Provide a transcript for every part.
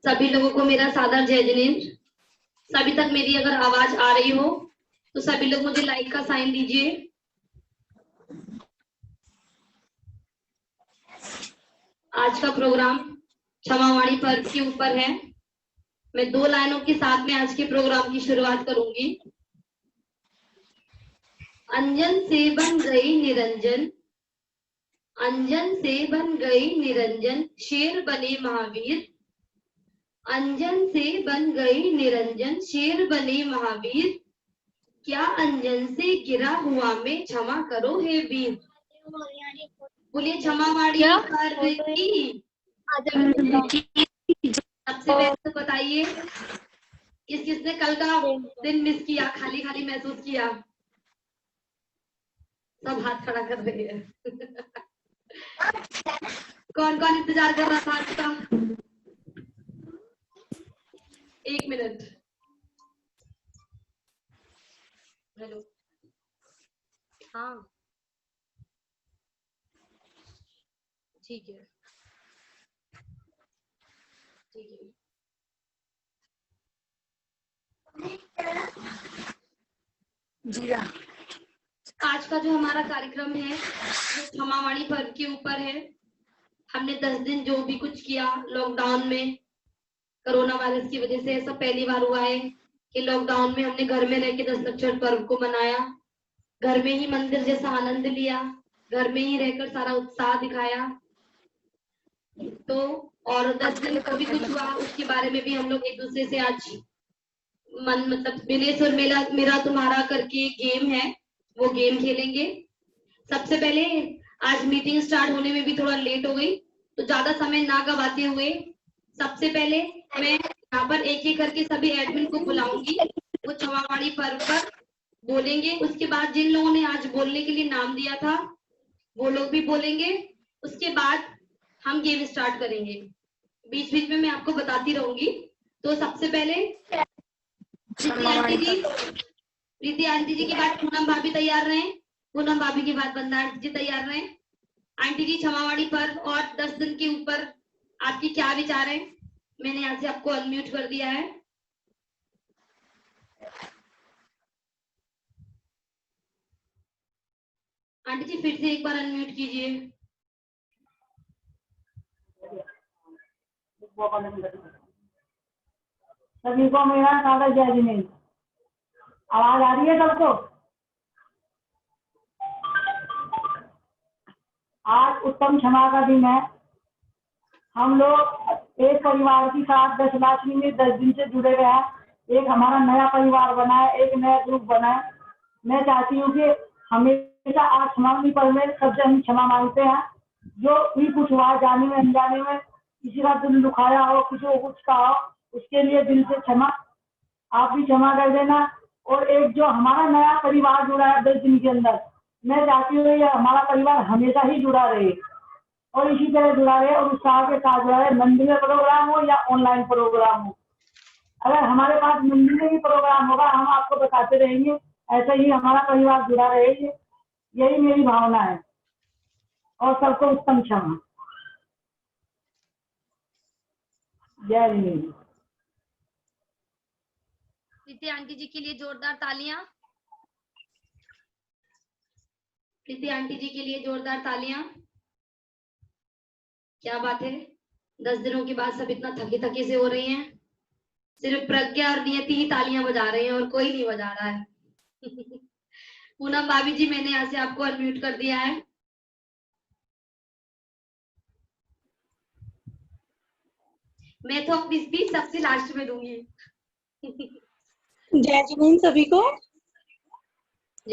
सभी लोगों को मेरा सादर जय जिनेंद्र। सभी तक मेरी अगर आवाज आ रही हो तो सभी लोग मुझे लाइक का साइन दीजिए। आज का प्रोग्राम क्षमावाणी पर्व के ऊपर है। मैं 2 लाइनों के साथ में आज के प्रोग्राम की शुरुआत करूंगी। अंजन से बन गई निरंजन, अंजन से बन गई निरंजन, शेर बने महावीर। अंजन से बन गई निरंजन, शेर बने महावीर। क्या अंजन से गिरा हुआ मैं, क्षमा करो हे वीर। बोलिए क्षमावाणी पर्व की। सबसे पहले तो बताइए किस किसने कल का दिन मिस किया, खाली खाली महसूस किया? सब हाथ खड़ा कर रहे हैं। कौन कौन इंतजार कर रहा था आज का? 1 मिनट। हेलो, हाँ ठीक है, ठीक है। जी आज का जो हमारा कार्यक्रम है वो क्षमावाणी पर्व के ऊपर है। हमने 10 दिन जो भी कुछ किया लॉकडाउन में, कोरोना वायरस की वजह से ऐसा पहली बार हुआ है कि लॉकडाउन में हमने घर में रह के दस्तक्षर पर्व को मनाया। घर में ही मंदिर जैसा आनंद लिया, घर में ही रहकर सारा उत्साह दिखाया। तो और 10 दिन को भी कुछ हुआ उसके बारे में भी हम लोग एक दूसरे से आज मतलब मिले और मेरा तुम्हारा करके गेम है, वो गेम खेलेंगे। सबसे पहले आज मीटिंग स्टार्ट होने में भी थोड़ा लेट हो गई, तो ज्यादा समय ना गवाते हुए सबसे पहले मैं यहाँ पर एक एक करके सभी एडमिन को बुलाऊंगी। वो क्षमावाणी पर्व पर बोलेंगे। उसके बाद जिन लोगों ने आज बोलने के लिए नाम दिया था वो लोग भी बोलेंगे। उसके बाद हम गेम स्टार्ट करेंगे। बीच बीच में मैं आपको बताती रहूंगी। तो सबसे पहले प्रीति आंटी जी के बाद पूनम भाभी तैयार रहे। पूनम भाभी के बाद बंदा आंटी जी तैयार रहे। आंटी जी क्षमावाणी पर्व और 10 दिन के ऊपर आपकी क्या विचार है? मैंने यहाँ से आपको अनम्यूट कर दिया है। आंटी जी फिर से एक बार अनम्यूट कीजिए। सभी को मेरा सादर जय जिनेंद्र। आवाज आ रही है सबको? आज उत्तम क्षमा का दिन है। हम लोग एक परिवार की साथ 10 लाखनी में 10 दिन से जुड़े गए हैं। एक हमारा नया परिवार बना है, एक नया ग्रुप बना है। मैं चाहती हूँ कि हमेशा आज क्षमावाणी पर्व में सबसे हम क्षमा मांगते हैं। जो भी कुछ हुआ जाने में अनजाने में किसी का दिल दुखाया हो, किसी को कुछ कहा हो, उसके लिए दिल से क्षमा। आप भी क्षमा कर देना। और एक जो हमारा नया परिवार जुड़ा है 10 दिन के अंदर, मैं चाहती हूँ ये हमारा परिवार हमेशा ही जुड़ा रहे और इसी तरह जुड़ा रहे और उत्साह के साथ जुड़ा रहे। मंदिर में प्रोग्राम हो या ऑनलाइन प्रोग्राम हो, अगर हमारे पास मंदिर में भी प्रोग्राम होगा हम आपको बताते रहेंगे। ऐसे ही हमारा परिवार जुड़ा रहेगा, यही मेरी भावना है। और सबको उत्तम क्षमा। जय हिंद। प्रीति आंटी जी के लिए जोरदार तालियां। प्रीति आंटी जी के लिए जोरदार तालियां। क्या बात है, 10 दिनों के बाद सब इतना थके थके से हो रही हैं। सिर्फ प्रज्ञा और नियति ही तालियां बजा रहे हैं और कोई नहीं बजा रहा है। पूनम भाभी जी मैंने यहाँ से आपको अनम्यूट कर दिया है। मैं तो अपनी स्पीच सबसे लास्ट में दूंगी। जय जिनेंद्र सभी को।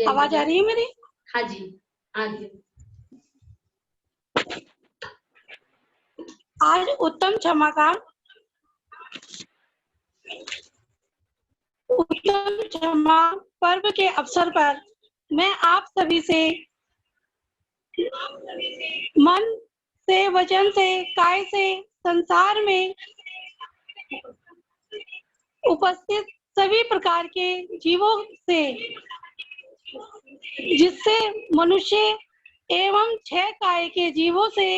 आवाज आ रही है मेरी? हाँ जी आ रही है। आज उत्तम क्षमा पर्व के अवसर पर मैं आप सभी से मन से, वचन से, काय से संसार में उपस्थित सभी प्रकार के जीवों से, जिससे मनुष्य एवं 6 काय के जीवों से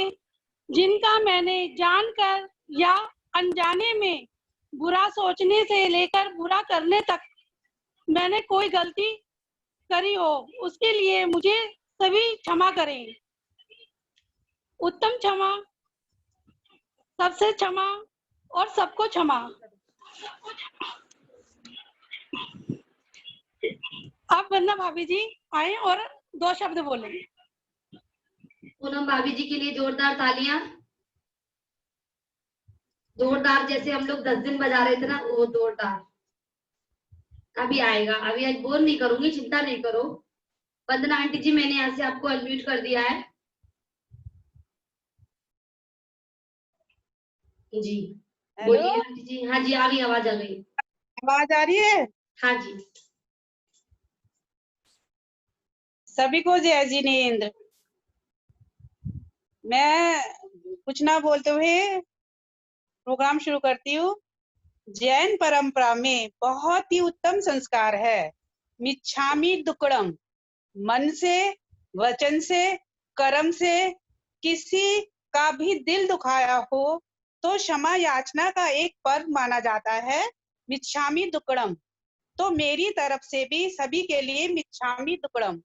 जिनका मैंने जानकर या अनजाने में बुरा सोचने से लेकर बुरा करने तक मैंने कोई गलती करी हो, उसके लिए मुझे सभी क्षमा करें। उत्तम क्षमा, सबसे क्षमा और सबको क्षमा। अब वंदना भाभी जी आए और 2 शब्द बोलें। पूनम भाभी जी के लिए जोरदार तालियां। जोरदार, जैसे हम लोग 10 दिन बजा रहे थे ना, वो जोरदार। अभी आएगा, अभी आज बोर नहीं करूंगी, चिंता नहीं करो। वंदना आंटी जी, मैंने यहाँ से आपको अनम्यूट कर दिया है जी। बोलिए आंटी जी। हाँ जी, आ गई, आवाज आ गई। आवाज आ रही है? हाँ जी। सभी को जय जिनेंद्र। मैं कुछ ना बोलते हुए प्रोग्राम शुरू करती हूँ। जैन परंपरा में बहुत ही उत्तम संस्कार है, मिच्छामि दुक्कडम। मन से, वचन से, कर्म से किसी का भी दिल दुखाया हो तो क्षमा याचना का एक पर्व माना जाता है, मिच्छामि दुक्कडम। तो मेरी तरफ से भी सभी के लिए मिच्छामि दुक्कडम।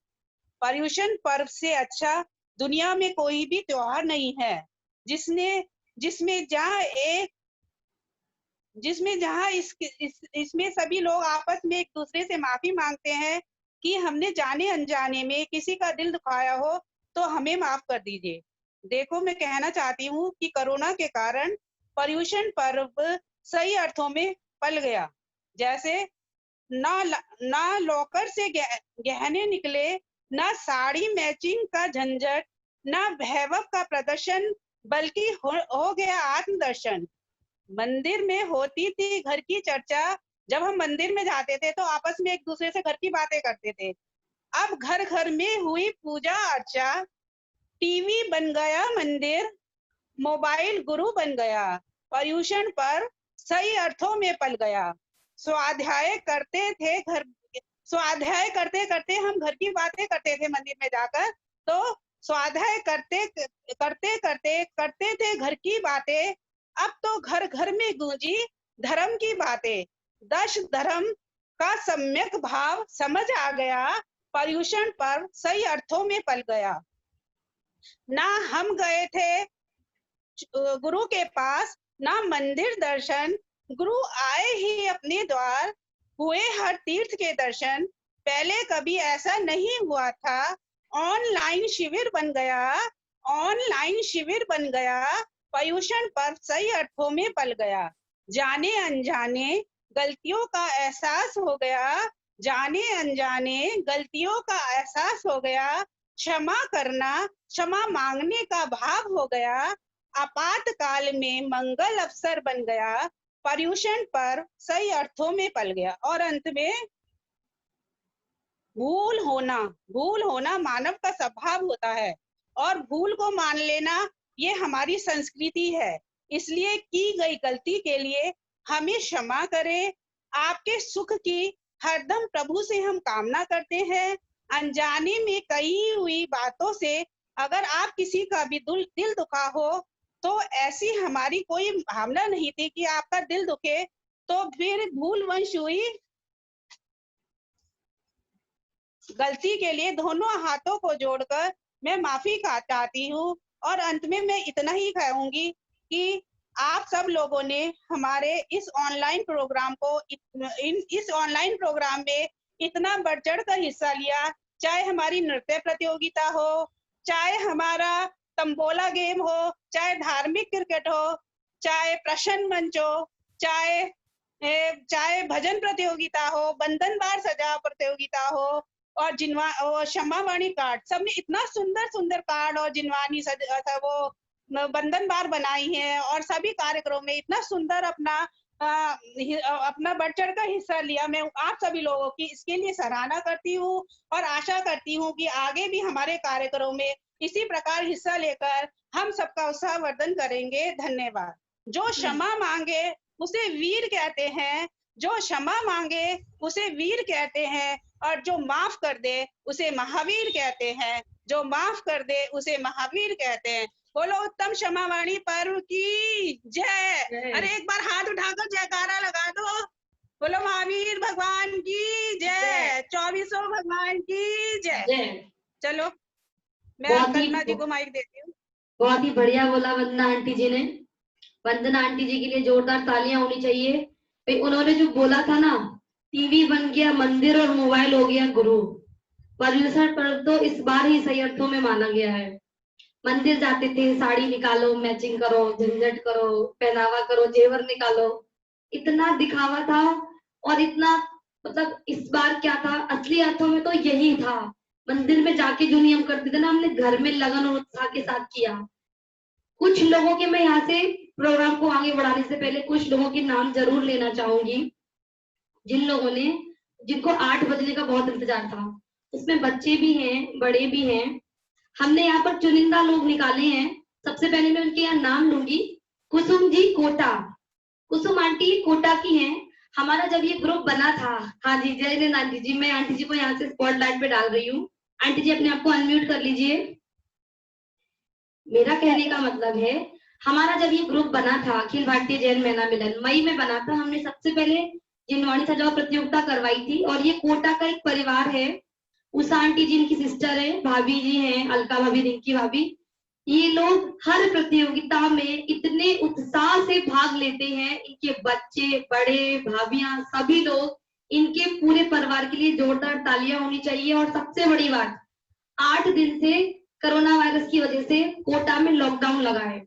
पर्युषण पर्व से अच्छा दुनिया में कोई भी त्योहार नहीं है, इसमें सभी लोग आपस में एक दूसरे से माफी मांगते हैं कि हमने जाने अनजाने में किसी का दिल दुखाया हो तो हमें माफ कर दीजिए। देखो, मैं कहना चाहती हूँ कि कोरोना के कारण पर्युषण पर्व सही अर्थों में पल गया। जैसे ना लॉकर से गहने निकले, ना साड़ी मैचिंग का झंझट, ना वैभव का प्रदर्शन, बल्कि हो गया आत्मदर्शन। मंदिर में होती थी घर की चर्चा, जब हम मंदिर में जाते थे तो आपस में एक दूसरे से घर की बातें करते थे। अब घर घर में हुई पूजा अर्चा, टीवी बन गया मंदिर, मोबाइल गुरु बन गया। पर्युषण पर सही अर्थों में पल गया। स्वाध्याय करते करते हम घर की बातें करते थे मंदिर में जाकर, तो स्वाध्याय करते थे घर की बातें। अब तो घर घर में गूंजी धर्म की बातें। 10 धर्म का सम्यक भाव समझ आ गया, पर्युषण पर सही अर्थों में पल गया। ना हम गए थे गुरु के पास, ना मंदिर दर्शन, गुरु आए ही अपने द्वार, हुए हर तीर्थ के दर्शन। पहले कभी ऐसा नहीं हुआ था, ऑनलाइन शिविर बन गया, पर्युषण पर सही अर्थों में पल गया। जाने अनजाने गलतियों का एहसास हो गया, क्षमा करना, क्षमा मांगने का भाव हो गया। आपातकाल में मंगल अवसर बन गया, पर्युषण पर सही अर्थों में पल गया। और अंत में, भूल होना मानव का स्वभाव होता है और भूल को मान लेना ये हमारी संस्कृति है। इसलिए की गई गलती के लिए हमें क्षमा करें। आपके सुख की हरदम प्रभु से हम कामना करते हैं। अनजाने में कही हुई बातों से अगर आप किसी का भी दिल दुखा हो तो ऐसी हमारी कोई भावना नहीं थी कि आपका दिल दुखे, तो फिर भूलवश हुई गलती के लिए दोनों हाथों को जोड़कर मैं माफी चाहती हूँ। और अंत में मैं इतना ही कहूंगी कि आप सब लोगों ने हमारे इस ऑनलाइन प्रोग्राम में इतना बढ़ चढ़ कर हिस्सा लिया। चाहे हमारी नृत्य प्रतियोगिता हो, चाहे हमारा तंबोला गेम हो, चाहे धार्मिक क्रिकेट हो, चाहे प्रश्न मंच हो, चाहे भजन प्रतियोगिता हो, बंधन बार सजा प्रतियोगिता हो, और क्षमावाणी कार्ड, सबने इतना सुंदर सुंदर कार्ड और जिनवानी वो बंधन बार बनाई है और सभी कार्यक्रमों में इतना सुंदर अपना बढ़ चढ़ कर हिस्सा लिया। मैं आप सभी लोगों की इसके लिए सराहना करती हूँ और आशा करती हूँ कि आगे भी हमारे कार्यक्रमों में इसी प्रकार हिस्सा लेकर हम सबका उत्साहवर्धन करेंगे। धन्यवाद। जो क्षमा मांगे उसे वीर कहते हैं, और जो माफ कर दे उसे महावीर कहते हैं, बोलो उत्तम क्षमावाणी पर्व की जय। अरे एक बार हाथ उठाकर जयकारा लगा दो। बोलो महावीर भगवान की जय, 24 भगवान की जय। चलो मैं कल्पना जी को माइक देती हूँ। बहुत ही बढ़िया बोला वंदना आंटी जी ने। वंदना आंटी जी के लिए जोरदार तालियां होनी चाहिए। भाई उन्होंने जो बोला था ना, टीवी बन गया मंदिर और मोबाइल हो गया गुरु। पर्यूषण पर्व तो इस बार ही सही अर्थों में माना गया है। मंदिर जाते थे, साड़ी निकालो, मैचिंग करो, झंझट करो, पहनावा करो, जेवर निकालो, इतना दिखावा था। और इतना मतलब इस बार क्या था, असली अर्थों में तो यही था। मंदिर में जाके जो नियम करते थे ना, हमने घर में लगन और उत्साह के साथ किया। कुछ लोगों के मैं यहाँ से प्रोग्राम को आगे बढ़ाने से पहले कुछ लोगों के नाम जरूर लेना चाहूंगी, जिन लोगों ने, जिनको 8 बजने का बहुत इंतजार था। उसमें बच्चे भी हैं, बड़े भी हैं। हमने यहाँ पर चुनिंदा लोग निकाले हैं। सबसे पहले मैं उनके यहाँ नाम लूंगी। कुसुम जी कोटा, कुसुम आंटी कोटा की हैं। हमारा जब ये ग्रुप बना था, हाँ जी जय हिंद आंटी जी, मैं आंटी जी को यहाँ से स्पॉटलाइट पे डाल रही हूँ। आंटी जी अपने आप को अनम्यूट कर लीजिए। मेरा कहने का मतलब है, हमारा जब ये ग्रुप बना था अखिल भारतीय जैन महिला मिलन, मई में बना था। हमने सबसे पहले जिनवाणी सजाओ प्रतियोगिता करवाई थी। और ये कोटा का एक परिवार है। उषा आंटी जी इनकी सिस्टर है, भाभी जी हैं, अलका भाभी, रिंकी भाभी। ये लोग हर प्रतियोगिता में इतने उत्साह से भाग लेते हैं। इनके बच्चे, बड़े, भाभियां, सभी लोग, इनके पूरे परिवार के लिए जोरदार तालियां होनी चाहिए। और सबसे बड़ी बात, 8 दिन से कोरोना वायरस की वजह से कोटा में लॉकडाउन लगा है।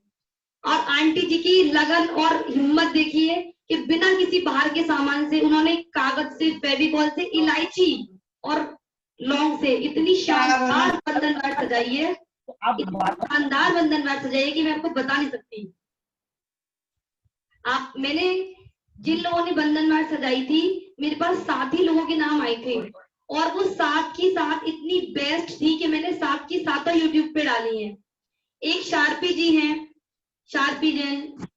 और आंटी जी की लगन और हिम्मत देखिए कि बिना किसी बाहर के सामान से उन्होंने कागज से, फेविकॉल से, इलायची और लौंग से इतनी शानदार बंधन वाट सजाई है, शानदार बंधन वाट सजाई है कि मैं आपको बता नहीं सकती। मैंने जिन लोगों ने बंधन वाट सजाई थी, मेरे पास 7 ही लोगों के नाम आए थे। और वो 7 की 7 इतनी बेस्ट थी कि मैंने 7 की 7 यूट्यूब पे डाली है। एक शार्पी जी हैं, शार्पी जैन,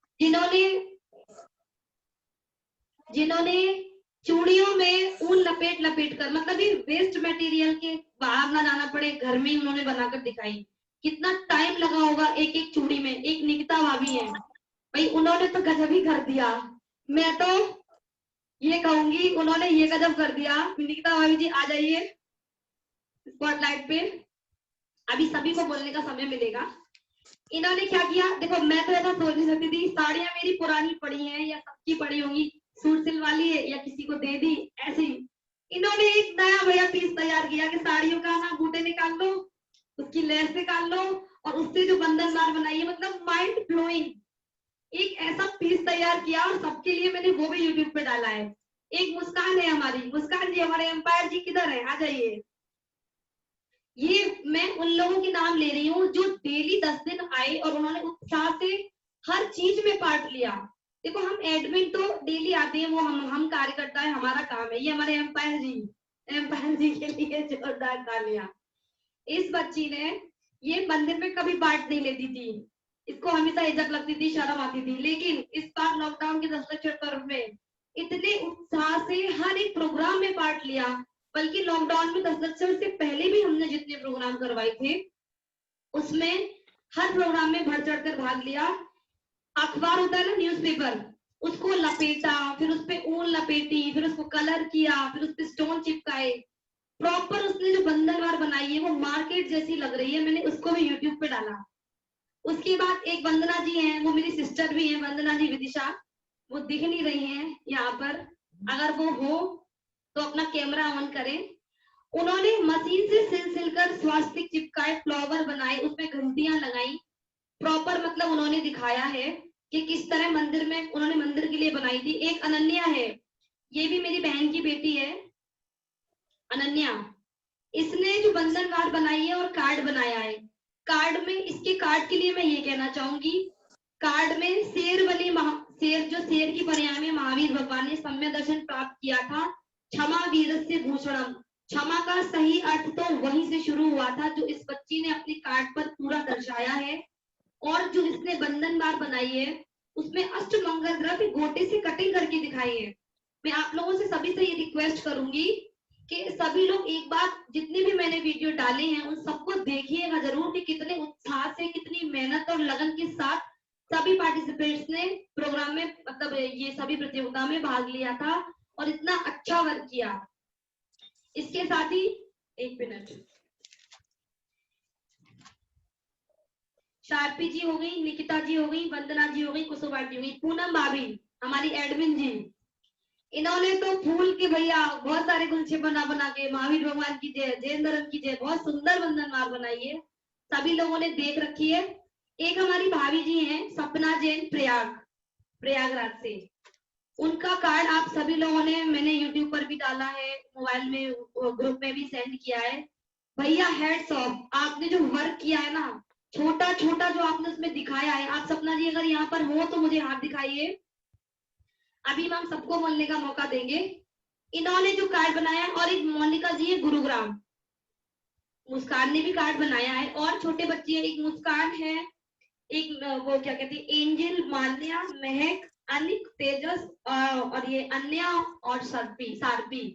जिन्होंने चूड़ियों में ऊन लपेट लपेट कर, मतलब ये वेस्ट मटेरियल के बाहर ना जाना पड़े, घर में ही उन्होंने बनाकर दिखाई। कितना टाइम लगा होगा एक एक चूड़ी में। एक निकिता भाभी है, भाई उन्होंने तो गजब ही कर दिया। मैं तो ये कहूंगी उन्होंने ये गजब कर दिया। निकिता भाभी जी आ जाइए स्पॉटलाइट पे, अभी सभी को बोलने का समय मिलेगा। इन्होंने क्या किया देखो, मैं तो ऐसा सोच नहीं सकती थी। साड़ियां मेरी पुरानी पड़ी हैं या सबकी पड़ी होंगी, सूट सिलवाली है या किसी को दे दी, ऐसे ही इन्होंने एक नया भैया पीस तैयार किया कि साड़ियों का ना बूटे निकाल लो, उसकी लेस निकाल लो और उससे जो बंधनदार बनाइए। मतलब माइंड ब्लोइंग एक ऐसा पीस तैयार किया और सबके लिए मैंने वो भी यूट्यूब पे डाला है। एक मुस्कान है हमारी, मुस्कान जी, हमारे एम्पायर जी किधर है, आ जाइए। ये मैं उन लोगों के नाम ले रही हूँ जो डेली 10 दिन आए और उन्होंने उत्साह से हर चीज में पार्ट लिया। देखो हम एडमिन तो डेली आते हैं, वो हम कार्यकर्ता है, हमारा काम है। ये हमारे एम्पायर जी के लिए जोरदार तालियां। इस बच्ची ने ये मंदिर में कभी पार्ट नहीं लेती थी, इसको हमेशा इज्जत लगती थी, शर्म आती थी। लेकिन इस बार लॉकडाउन के 10 लक्षण पर्व में इतने उत्साह से हर एक प्रोग्राम में पार्ट लिया। बल्कि लॉकडाउन में 10 लक्षण से पहले भी हमने जितने प्रोग्राम करवाए थे उसमें हर प्रोग्राम में बढ़ चढ़ कर भाग लिया। अखबार होता है ना, न्यूज़पेपर, उसको लपेटा, फिर उस पे ऊन लपेटी, फिर उसको कलर किया, फिर उस पे स्टोन चिपकाए। प्रॉपर उसने जो बंधनवार बनाई है वो मार्केट जैसी लग रही है। मैंने उसको भी यूट्यूब पे डाला। उसके बाद एक वंदना जी हैं, वो मेरी सिस्टर भी हैं, वंदना जी विदिशा, वो दिख नहीं रही हैं यहाँ पर। अगर वो हो तो अपना कैमरा ऑन करें। उन्होंने मशीन से सिल कर स्वास्तिक चिपकाए, फ्लावर बनाए, उसमें घंटियां लगाई। प्रॉपर मतलब उन्होंने दिखाया है कि किस तरह मंदिर में उन्होंने मंदिर के लिए बनाई थी। एक अनन्या है, ये भी मेरी बहन की बेटी है अनन्या। इसने जो बंधनवार बनाई है और कार्ड बनाया है, कार्ड में, इसके कार्ड के लिए मैं ये कहना चाहूंगी, कार्ड में शेर बने शेर, जो शेर की पर्याय में महावीर भगवान ने सम्य दर्शन प्राप्त किया था। क्षमा वीरस्य भूषणम, क्षमा का सही अर्थ तो वहीं से शुरू हुआ था जो इस बच्ची ने अपने कार्ड पर पूरा दर्शाया है। और जो इसने बंधनवार बनाई है उसमें अष्टमंगल द्रव्य गोटे से कटिंग करके दिखाई है। मैं आप लोगों से सभी से ये रिक्वेस्ट करूंगी कि सभी लोग एक बार जितने भी मैंने वीडियो डाले हैं उन सबको देखिएगा जरूर कि कितने उत्साह से, कितनी मेहनत और लगन के साथ सभी पार्टिसिपेंट्स ने प्रोग्राम में, मतलब ये सभी प्रतियोगिता में भाग लिया था और इतना अच्छा वर्क किया। इसके साथ ही एक मिनट, शार्पी जी हो गई, निकिता जी हो गई, वंदना जी हो गई, कुसुमा जी हो गई, पूनम भाभी हमारी एडमिन जी, इन्होंने तो फूल के भैया बहुत सारे गुलछे बना बना के महावीर भगवान की जय, जैन धर्म की जय, बहुत सुंदर बंधनवार बनाई है, सभी लोगों ने देख रखी है। एक हमारी भाभी जी हैं सपना जैन, प्रयागराज से, उनका कार्ड आप सभी लोगों ने, मैंने यूट्यूब पर भी डाला है, मोबाइल में ग्रुप में भी सेंड किया है। भैया हेड्स ऑफ, आपने जो वर्क किया है ना, छोटा छोटा जो आपने उसमें दिखाया है। आप सपना जी अगर यहाँ पर हो तो मुझे हाथ दिखाइए, अभी हम सबको बोलने का मौका देंगे। इन्होंने जो कार्ड बनाया है, और एक मोनिका जी है गुरुग्राम, मुस्कान ने भी कार्ड बनाया है, और छोटे बच्चे हैं, एक मुस्कान है, एक वो क्या कहते हैं एंजल, मान्या, महक, अनिक, तेजस और ये अन्या और सारपी,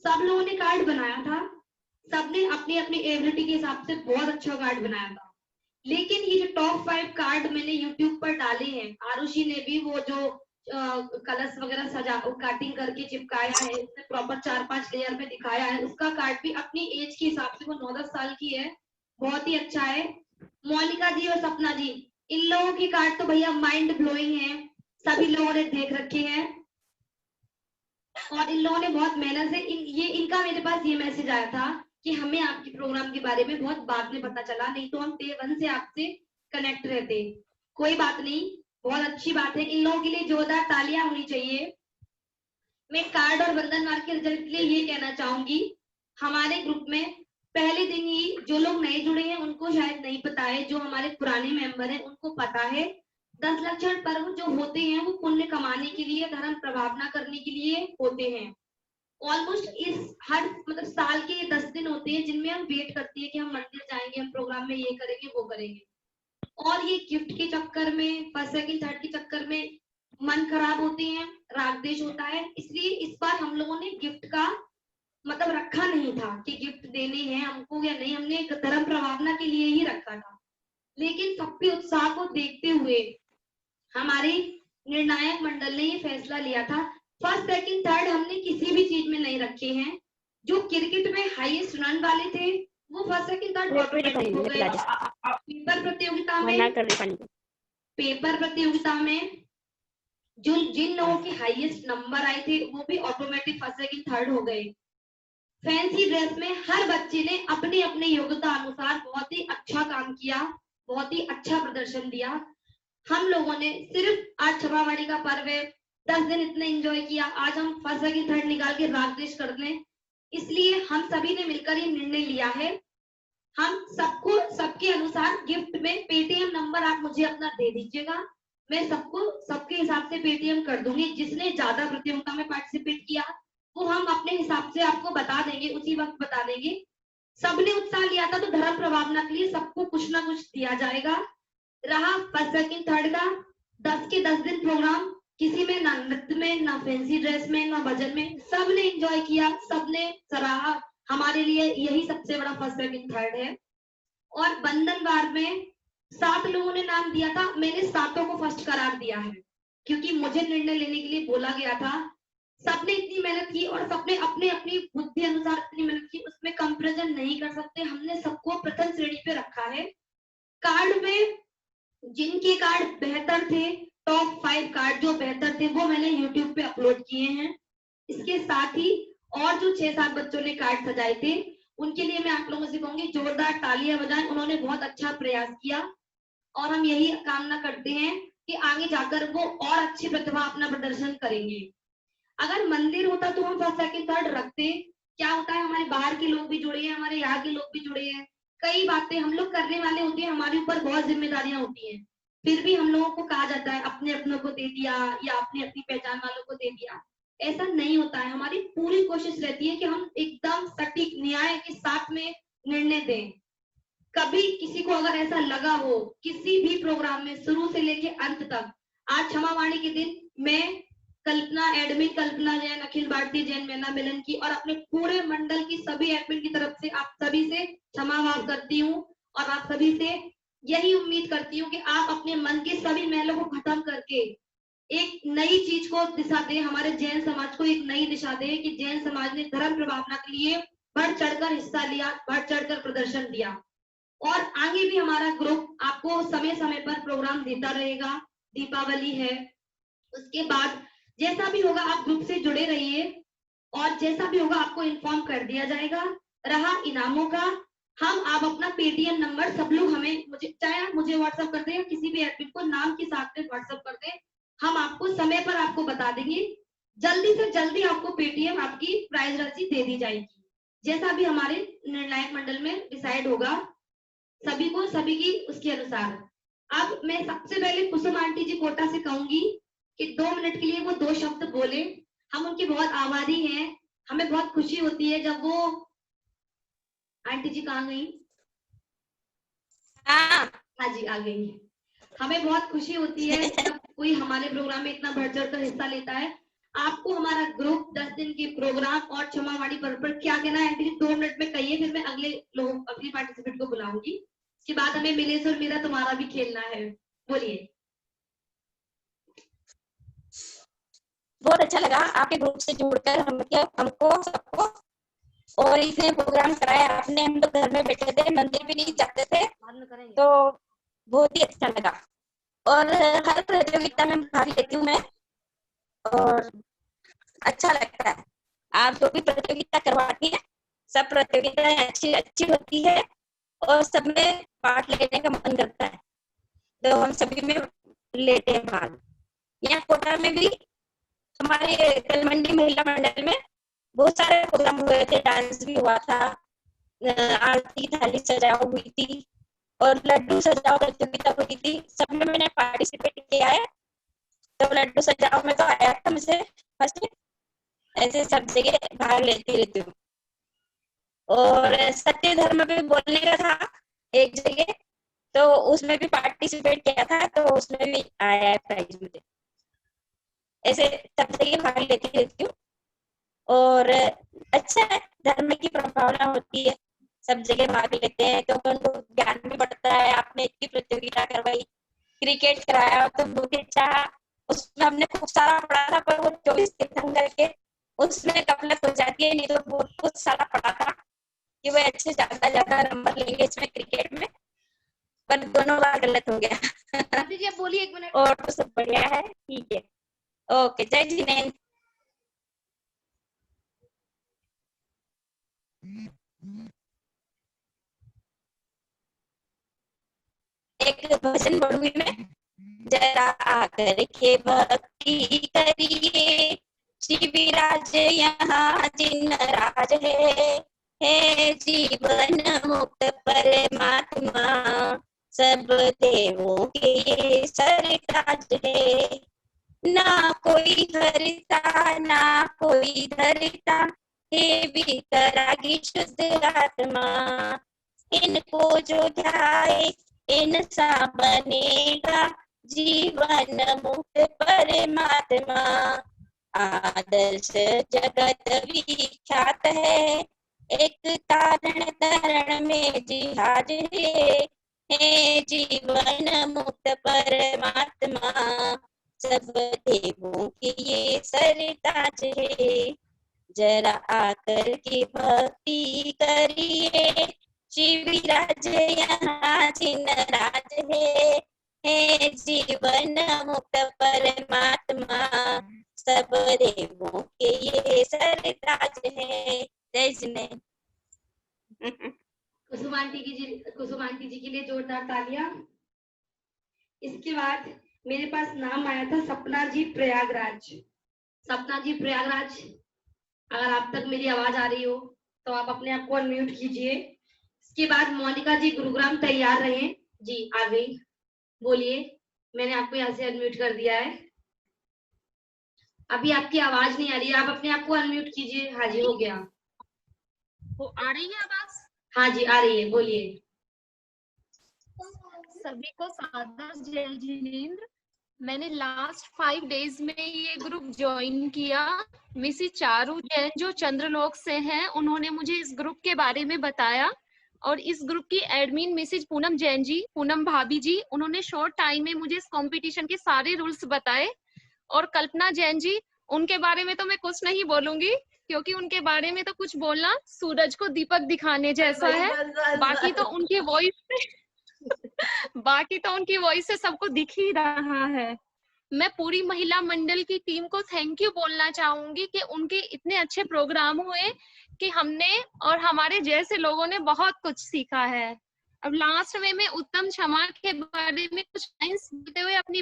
सब लोगों ने कार्ड बनाया था। सबने अपनी अपनी एबिलिटी के हिसाब से बहुत अच्छा कार्ड बनाया था। लेकिन ये जो टॉप 5 कार्ड मैंने यूट्यूब पर डाले हैं, आरुषि ने भी वो जो कलश वगैरह सजा काटिंग करके चिपकाया है, उसने प्रॉपर 4-5 लेयर में दिखाया है, उसका कार्ड भी अपनी एज के हिसाब से, वो 9-10 साल की है, बहुत ही अच्छा है। मोनिका जी और सपना जी, इन लोगों के कार्ड तो भैया माइंड ब्लोइंग है, सभी लोगों ने देख रखे हैं और इन लोगों ने बहुत मेहनत से इनका मेरे पास ये मैसेज आया था कि हमें आपके प्रोग्राम के बारे में बहुत बाद में पता चला, नहीं तो हम डे 1 से आपसे कनेक्ट रहते। कोई बात नहीं, बहुत अच्छी बात है, इन लोगों के लिए जोरदार तालियां होनी चाहिए। मैं कार्ड और बंधनवार के रिजल्ट के लिए ये कहना चाहूंगी, हमारे ग्रुप में पहले दिन ही जो लोग नए जुड़े हैं उनको शायद नहीं पता है, जो हमारे पुराने मेंबर हैं उनको पता है। 10 लक्षण पर्व जो होते हैं वो पुण्य कमाने के लिए, धर्म प्रभावना करने के लिए होते हैं। ऑलमोस्ट इस हर मतलब साल के 10 दिन होते हैं जिनमें हम वेट करते हैं कि हम मंदिर जाएंगे, हम प्रोग्राम में ये करेंगे वो करेंगे, और ये गिफ्ट के चक्कर में, फर्स्ट सेकंड थर्ड के चक्कर में मन खराब होते हैं, राग द्वेष होता है। इसलिए इस बार हम लोगों ने गिफ्ट का मतलब रखा नहीं था कि गिफ्ट देने हैं हमको या नहीं, हमने धर्म प्रभावना के लिए ही रखा था। लेकिन सबके उत्साह को देखते हुए हमारे निर्णायक मंडल ने ये फैसला लिया था, फर्स्ट सेकंड थर्ड हमने किसी भी चीज में नहीं रखे हैं। जो क्रिकेट में हाईएस्ट रन वाले थे वो फर्स्ट सेकंड थर्ड हो गए। पेपर प्रतियोगिता में जो जिन लोगों के हाईएस्ट नंबर आए थे वो भी ऑटोमेटिक फर्स्ट सेकंड थर्ड हो गए। फैंसी ड्रेस में हर बच्चे ने अपने अपने योग्यता अनुसार बहुत ही अच्छा काम किया, बहुत ही अच्छा प्रदर्शन दिया। हम लोगों ने सिर्फ आज क्षमावाणी का पर्व है, 10 दिन इतने एंजॉय किया, आज हम फर्स्ट सेकंड थर्ड निकाल के राग द्वेष कर लें, इसलिए हम सभी ने मिलकर ये निर्णय लिया है। हम सबको सबके अनुसार गिफ्ट में पेटीएम नंबर आप मुझे अपना दे दीजिएगा, मैं सबको सबके हिसाब से पेटीएम कर दूंगी। जिसने ज्यादा प्रतियोगिता में पार्टिसिपेट किया वो हम अपने हिसाब से आपको बता देंगे, उसी वक्त बता देंगे। सबने उत्साह लिया था तो धर्म प्रभावना के लिए सबको कुछ ना कुछ दिया जाएगा। रहा फर्स्ट सेकंड थर्ड का 10 के 10 दिन प्रोग्राम, किसी में ना नृत्य में, ना फैंसी ड्रेस में, ना भजन में, सबने एंजॉय किया, सबने सराहा। हमारे लिए यही सबसे बड़ा फर्स्ट सेकंड थर्ड है। और बंधनवार में 7 लोगों ने नाम दिया था, मैंने 7 को फर्स्ट करार दिया है क्योंकि मुझे निर्णय लेने के लिए बोला गया था। सबने इतनी मेहनत की और सबने अपने अपनी बुद्धि अनुसार इतनी मेहनत की, उसमें कंपैरिजन नहीं कर सकते। हमने सबको प्रथम श्रेणी पे रखा है। कार्ड में जिनके कार्ड बेहतर थे, टॉप 5 कार्ड जो बेहतर थे वो मैंने यूट्यूब पे अपलोड किए हैं। इसके साथ ही और जो 6-7 बच्चों ने कार्ड सजाए थे उनके लिए मैं आप लोगों से कहूंगी जोरदार तालियां बजाएं, उन्होंने बहुत अच्छा प्रयास किया और हम यही कामना करते हैं कि आगे जाकर वो और अच्छी प्रतिभा अपना प्रदर्शन करेंगे। अगर मंदिर होता तो हम फर्स्ट सेकंड थर्ड रखते। क्या होता है, हमारे बाहर के लोग भी जुड़े हैं, हमारे यहाँ के लोग भी जुड़े हैं, कई बातें हम लोग करने वाले होते हैं, हमारे ऊपर बहुत जिम्मेदारियां होती हैं, फिर भी हम लोगों को कहा जाता है अपने अपनों को दे दिया या अपनी अपनी पहचान वालों को दे दिया। ऐसा नहीं होता है। हमारी पूरी कोशिश रहती है कि हम एकदम सटीक न्याय के साथ में निर्णय दें। कभी किसी को अगर ऐसा लगा हो किसी भी प्रोग्राम में शुरू से लेके अंत तक, आज क्षमावाणी के दिन मैं कल्पना एडमिन कल्पना जैन, अखिल भारतीय जैन महिला मिलन की और अपने पूरे मंडल की सभी एडमिन की तरफ से आप सभी से क्षमा मांग करती हूँ और आप सभी से यही उम्मीद करती हूँ कि आप अपने मन के सभी मैलों को खत्म करके एक नई चीज को दिशा दे, हमारे जैन समाज को एक नई दिशा दे कि जैन समाज ने धर्म प्रभावना के लिए बढ़ चढ़कर हिस्सा लिया, बढ़ चढ़कर प्रदर्शन दिया और आगे भी हमारा ग्रुप आपको समय समय पर प्रोग्राम देता रहेगा। दीपावली है, उसके बाद जैसा भी होगा आप ग्रुप से जुड़े रहिए और जैसा भी होगा आपको इन्फॉर्म कर दिया जाएगा। रहा इनामों का, हम आप अपना पेटीएम नंबर सब लोग हमें चाहे आप मुझे व्हाट्सएप कर दें या किसी भी एडमिन को नाम के साथ में व्हाट्सएप कर दें, हम आपको समय पर आपको बता देंगे। जल्दी से जल्दी आपको पेटीएम आपकी प्राइज राशि दे दी जाएगी, जैसा भी हमारे निर्णायक मंडल में डिसाइड होगा सभी को सभी की उसके अनुसार। अब मैं सबसे पहले कुसुम आंटी जी कोटा से कहूंगी कि 2 मिनट के लिए वो 2 शब्द बोले। हम उनके बहुत आभारी हैं, हमें बहुत खुशी होती है जब वो आंटी जी कहाँ गई? हाँ जी आ गई। हमें बहुत खुशी होती है जब कोई हमारे प्रोग्राम में इतना बढ़ चढ़ कर हिस्सा लेता है। आपको हमारा ग्रुप 10 दिन के प्रोग्राम और क्षमावाणी पर क्या कहना है आंटी जी? 2 मिनट में कहिए, फिर मैं अगले लोग अगली पार्टिसिपेंट को बुलाऊंगी। इसके बाद हमें मिलेश और मेरा तुम्हारा भी खेलना है, बोलिए। बहुत अच्छा लगा आपके ग्रुप से जुड़कर हमको सबको, और इसने प्रोग्राम कराया आपने। हम लोग घर में बैठे थे, मंदिर भी नहीं जाते थे, तो बहुत ही अच्छा लगा। और हर प्रतियोगिता में भाग लेती हूँ मैं और अच्छा लगता है। आप जो भी प्रतियोगिता करवाती हैं, सब प्रतियोगिताएं अच्छी अच्छी होती है और सब में पार्ट लेने का मन करता है, तो हम सभी में लेते हैं भाग। यहाँ कोटा में भी हमारे तलमंडी महिला मंडल में बहुत सारे प्रोग्राम हुए थे, डांस भी हुआ था, आरती थाली सजाओ हुई थी और लड्डू सजाओ प्रतियोगिता हुई थी, सब में मैंने पार्टिसिपेट किया है। तो लड्डू सजाओ में तो आया था मुझे फर्स्ट, ऐसे सब जगह भाग लेती रहती हूँ। और सत्य धर्म पे बोलने का था एक जगह, तो उसमें भी पार्टिसिपेट किया था, तो उसमें भी आया है प्राइज मुझे। ऐसे सब जगह भाग लेती रहती हूँ और अच्छा है, धर्म की प्रभावना होती है, सब जगह भाग लेते हैं तो उनको ज्ञान भी बढ़ता है। आपने इतनी प्रतियोगिता करवाई, क्रिकेट कराया तो बहुत अच्छा, उसमें हमने खूब सारा पढ़ा था, पर वो 24 तीर्थंकर के उसमें गफलत हो जाती है, नहीं तो बहुत कुछ सारा पढ़ा था कि वो अच्छे ज्यादा नंबर लेंगे इसमें क्रिकेट में, पर दोनों बार गलत हो गया। जी आप बोलिए 1 मिनट। और तो सब बढ़िया है, ठीक है, ओके, जय जिनेन्द्र। एक भजन पढ़ूंगी मैं। जरा आकर के भक्ति करिए, श्री विराज यहाँ जिन राज है जीवन मुक्त परमात्मा, सब देवों के ये सरताज है। ना कोई हरता ना कोई धरता, हे वितरागी शुद्ध आत्मा, इनको जो ध्याए इंसा बनेगा जीवन मुक्त परमात्मा। आदर्श जगत विख्यात है, एक तारण तरण में जिहाज है जीवन मुक्त परमात्मा, सब देवों की ये सरताज है। जरा आकर के भक्ति करिए, श्री विराज यहाँ जिन राज है जीवन मुक्त परमात्मा, सब देवों के ये सरताज है। जय जिनेन्द्र। कुसुम आंटी जी के लिए जोरदार तालियां। इसके बाद मेरे पास नाम आया था सपना जी प्रयागराज। सपना जी प्रयागराज, अगर आप तक मेरी आवाज आ रही हो तो आप अपने आप को अनम्यूट कीजिए। इसके बाद मोनिका जी गुरुग्राम, तैयार रहें। जी आ गई, बोलिए। मैंने आपको यहाँ से अनम्यूट कर दिया है, अभी आपकी आवाज नहीं आ रही है, आप अपने आप को अनम्यूट कीजिए। हाँ जी हो गया, वो आ रही है आवाज? हाँ जी आ रही है, बोलिए। सभी को सादर जय जिनेन्द्र। मैंने लास्ट 5 डेज में ये ग्रुप ज्वाइन किया। मिसिस चारू जैन जो चंद्रलोक से हैं, उन्होंने मुझे इस ग्रुप के बारे में बताया और इस ग्रुप की एडमिन मिसिस पूनम जैन जी, पूनम भाभी जी, उन्होंने शॉर्ट टाइम में मुझे इस कंपटीशन के सारे रूल्स बताए। और कल्पना जैन जी, उनके बारे में तो मैं कुछ नहीं बोलूंगी क्योंकि उनके बारे में तो कुछ बोलना सूरज को दीपक दिखाने जैसा है। बाकी तो उनकी वॉइस से सबको दिख ही रहा है। मैं पूरी महिला मंडल की टीम को थैंक यू बोलना चाहूंगी कि उनके इतने अच्छे प्रोग्राम हुए कि हमने और हमारे जैसे लोगों ने बहुत कुछ सीखा है। अब लास्ट में मैं उत्तम क्षमा के बारे में कुछ लाइंस देते हुए अपनी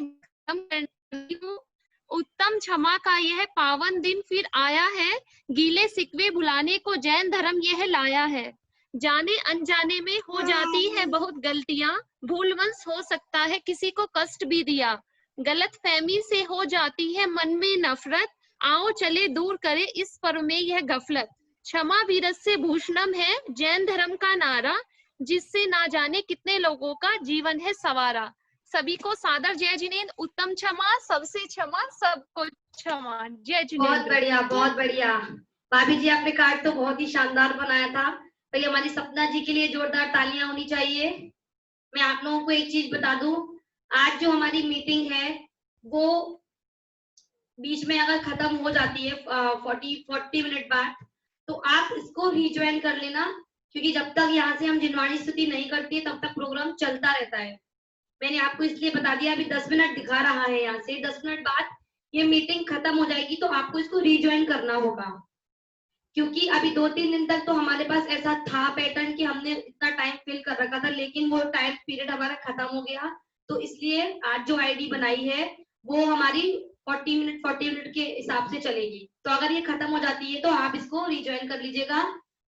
उत्तम क्षमा का यह पावन दिन फिर आया है, गीले सिकवे भुलाने को जैन धर्म यह लाया है। जाने अनजाने में हो जाती है बहुत गलतियां, भूलवंश हो सकता है किसी को कष्ट भी दिया, गलत फहमी से हो जाती है मन में नफरत, आओ चले दूर करे इस पर्व में यह गफलत। क्षमा वीरत से भूषणम है जैन धर्म का नारा, जिससे ना जाने कितने लोगों का जीवन है सवारा। सभी को सादर जय जिनेन्द्र, उत्तम क्षमा, सबसे क्षमा, सबको क्षमा। जय बहुत जिनेन्द्र। बढ़िया, बहुत बढ़िया। भाभी जी, आपने कार्ड तो बहुत ही शानदार बनाया था। भाई हमारी सपना जी के लिए जोरदार तालियां होनी चाहिए। मैं आप लोगों को एक चीज बता दूं, आज जो हमारी मीटिंग है वो बीच में अगर खत्म हो जाती है 40 मिनट बाद, तो आप इसको रीज्वाइन कर लेना, क्योंकि जब तक यहाँ से हम जिनवाणी स्तुति नहीं करते तब तक प्रोग्राम चलता रहता है। मैंने आपको इसलिए बता दिया, अभी 10 मिनट दिखा रहा है यहाँ से, 10 मिनट बाद ये मीटिंग खत्म हो जाएगी तो आपको इसको रीज्वाइन करना होगा, क्योंकि अभी 2-3 दिन तक तो हमारे पास ऐसा था पैटर्न कि हमने इतना टाइम फिल कर रखा था, लेकिन वो टाइम पीरियड हमारा खत्म हो गया। तो इसलिए आज जो आईडी बनाई है वो हमारी 40 मिनट के हिसाब से चलेगी। तो अगर ये खत्म हो जाती है तो आप इसको रिज्वाइन कर लीजिएगा।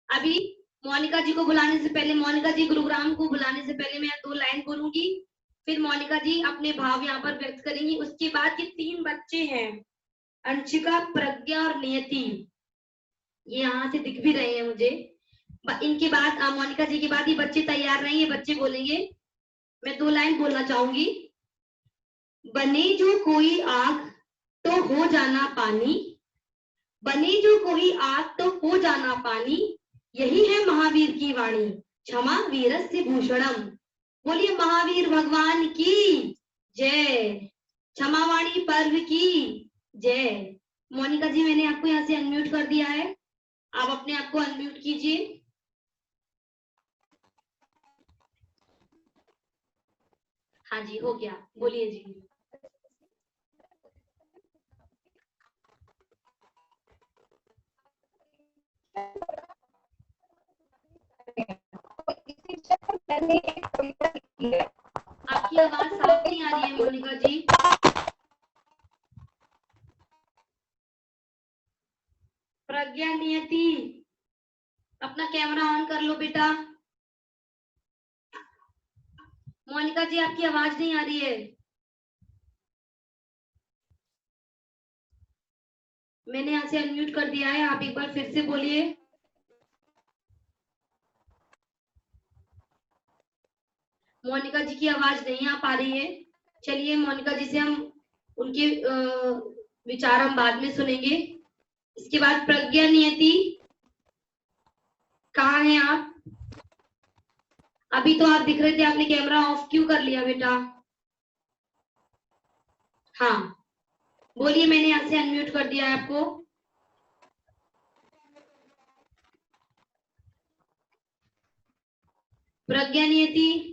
अभी मोनिका जी को बुलाने से पहले, मोनिका जी गुरुग्राम को बुलाने से पहले मैं 2 लाइन बोलूंगी, फिर मोनिका जी अपने भाव यहाँ पर व्यक्त करेंगी। उसके बाद ये 3 बच्चे हैं, अंशिका, प्रज्ञा और नियति, ये यहाँ से दिख भी रहे हैं मुझे। इनके बाद मोनिका जी के बाद ये बच्चे तैयार रहे, ये बच्चे बोलेंगे। मैं 2 लाइन बोलना चाहूंगी। बने जो कोई आग तो हो जाना पानी, बने जो कोई आग तो हो जाना पानी, यही है महावीर की वाणी, क्षमा वीरस्य भूषणम। बोलिए महावीर भगवान की जय, क्षमावाणी पर्व की जय। मोनिका जी, मैंने आपको यहाँ से अनम्यूट कर दिया है, आप अपने आप को अनम्यूट कीजिए। हाँ जी, हो गया, बोलिए जी। आपकी आवाज साफ नहीं आ रही है मोनिका जी। प्रज्ञा, नियति, अपना कैमरा ऑन कर लो बेटा। मोनिका जी, आपकी आवाज नहीं आ रही है। मैंने यहाँ से अनम्यूट कर दिया है, आप एक बार फिर से बोलिए। मोनिका जी की आवाज नहीं आ पा रही है। चलिए, मोनिका जी से हम उनके विचार हम बाद में सुनेंगे। इसके बाद प्रज्ञा, नियति, कहाँ हैं आप? अभी तो आप दिख रहे थे, आपने कैमरा ऑफ क्यों कर लिया बेटा? हाँ बोलिए, मैंने यहाँ से अनम्यूट कर दिया है आपको। प्रज्ञा, नियति,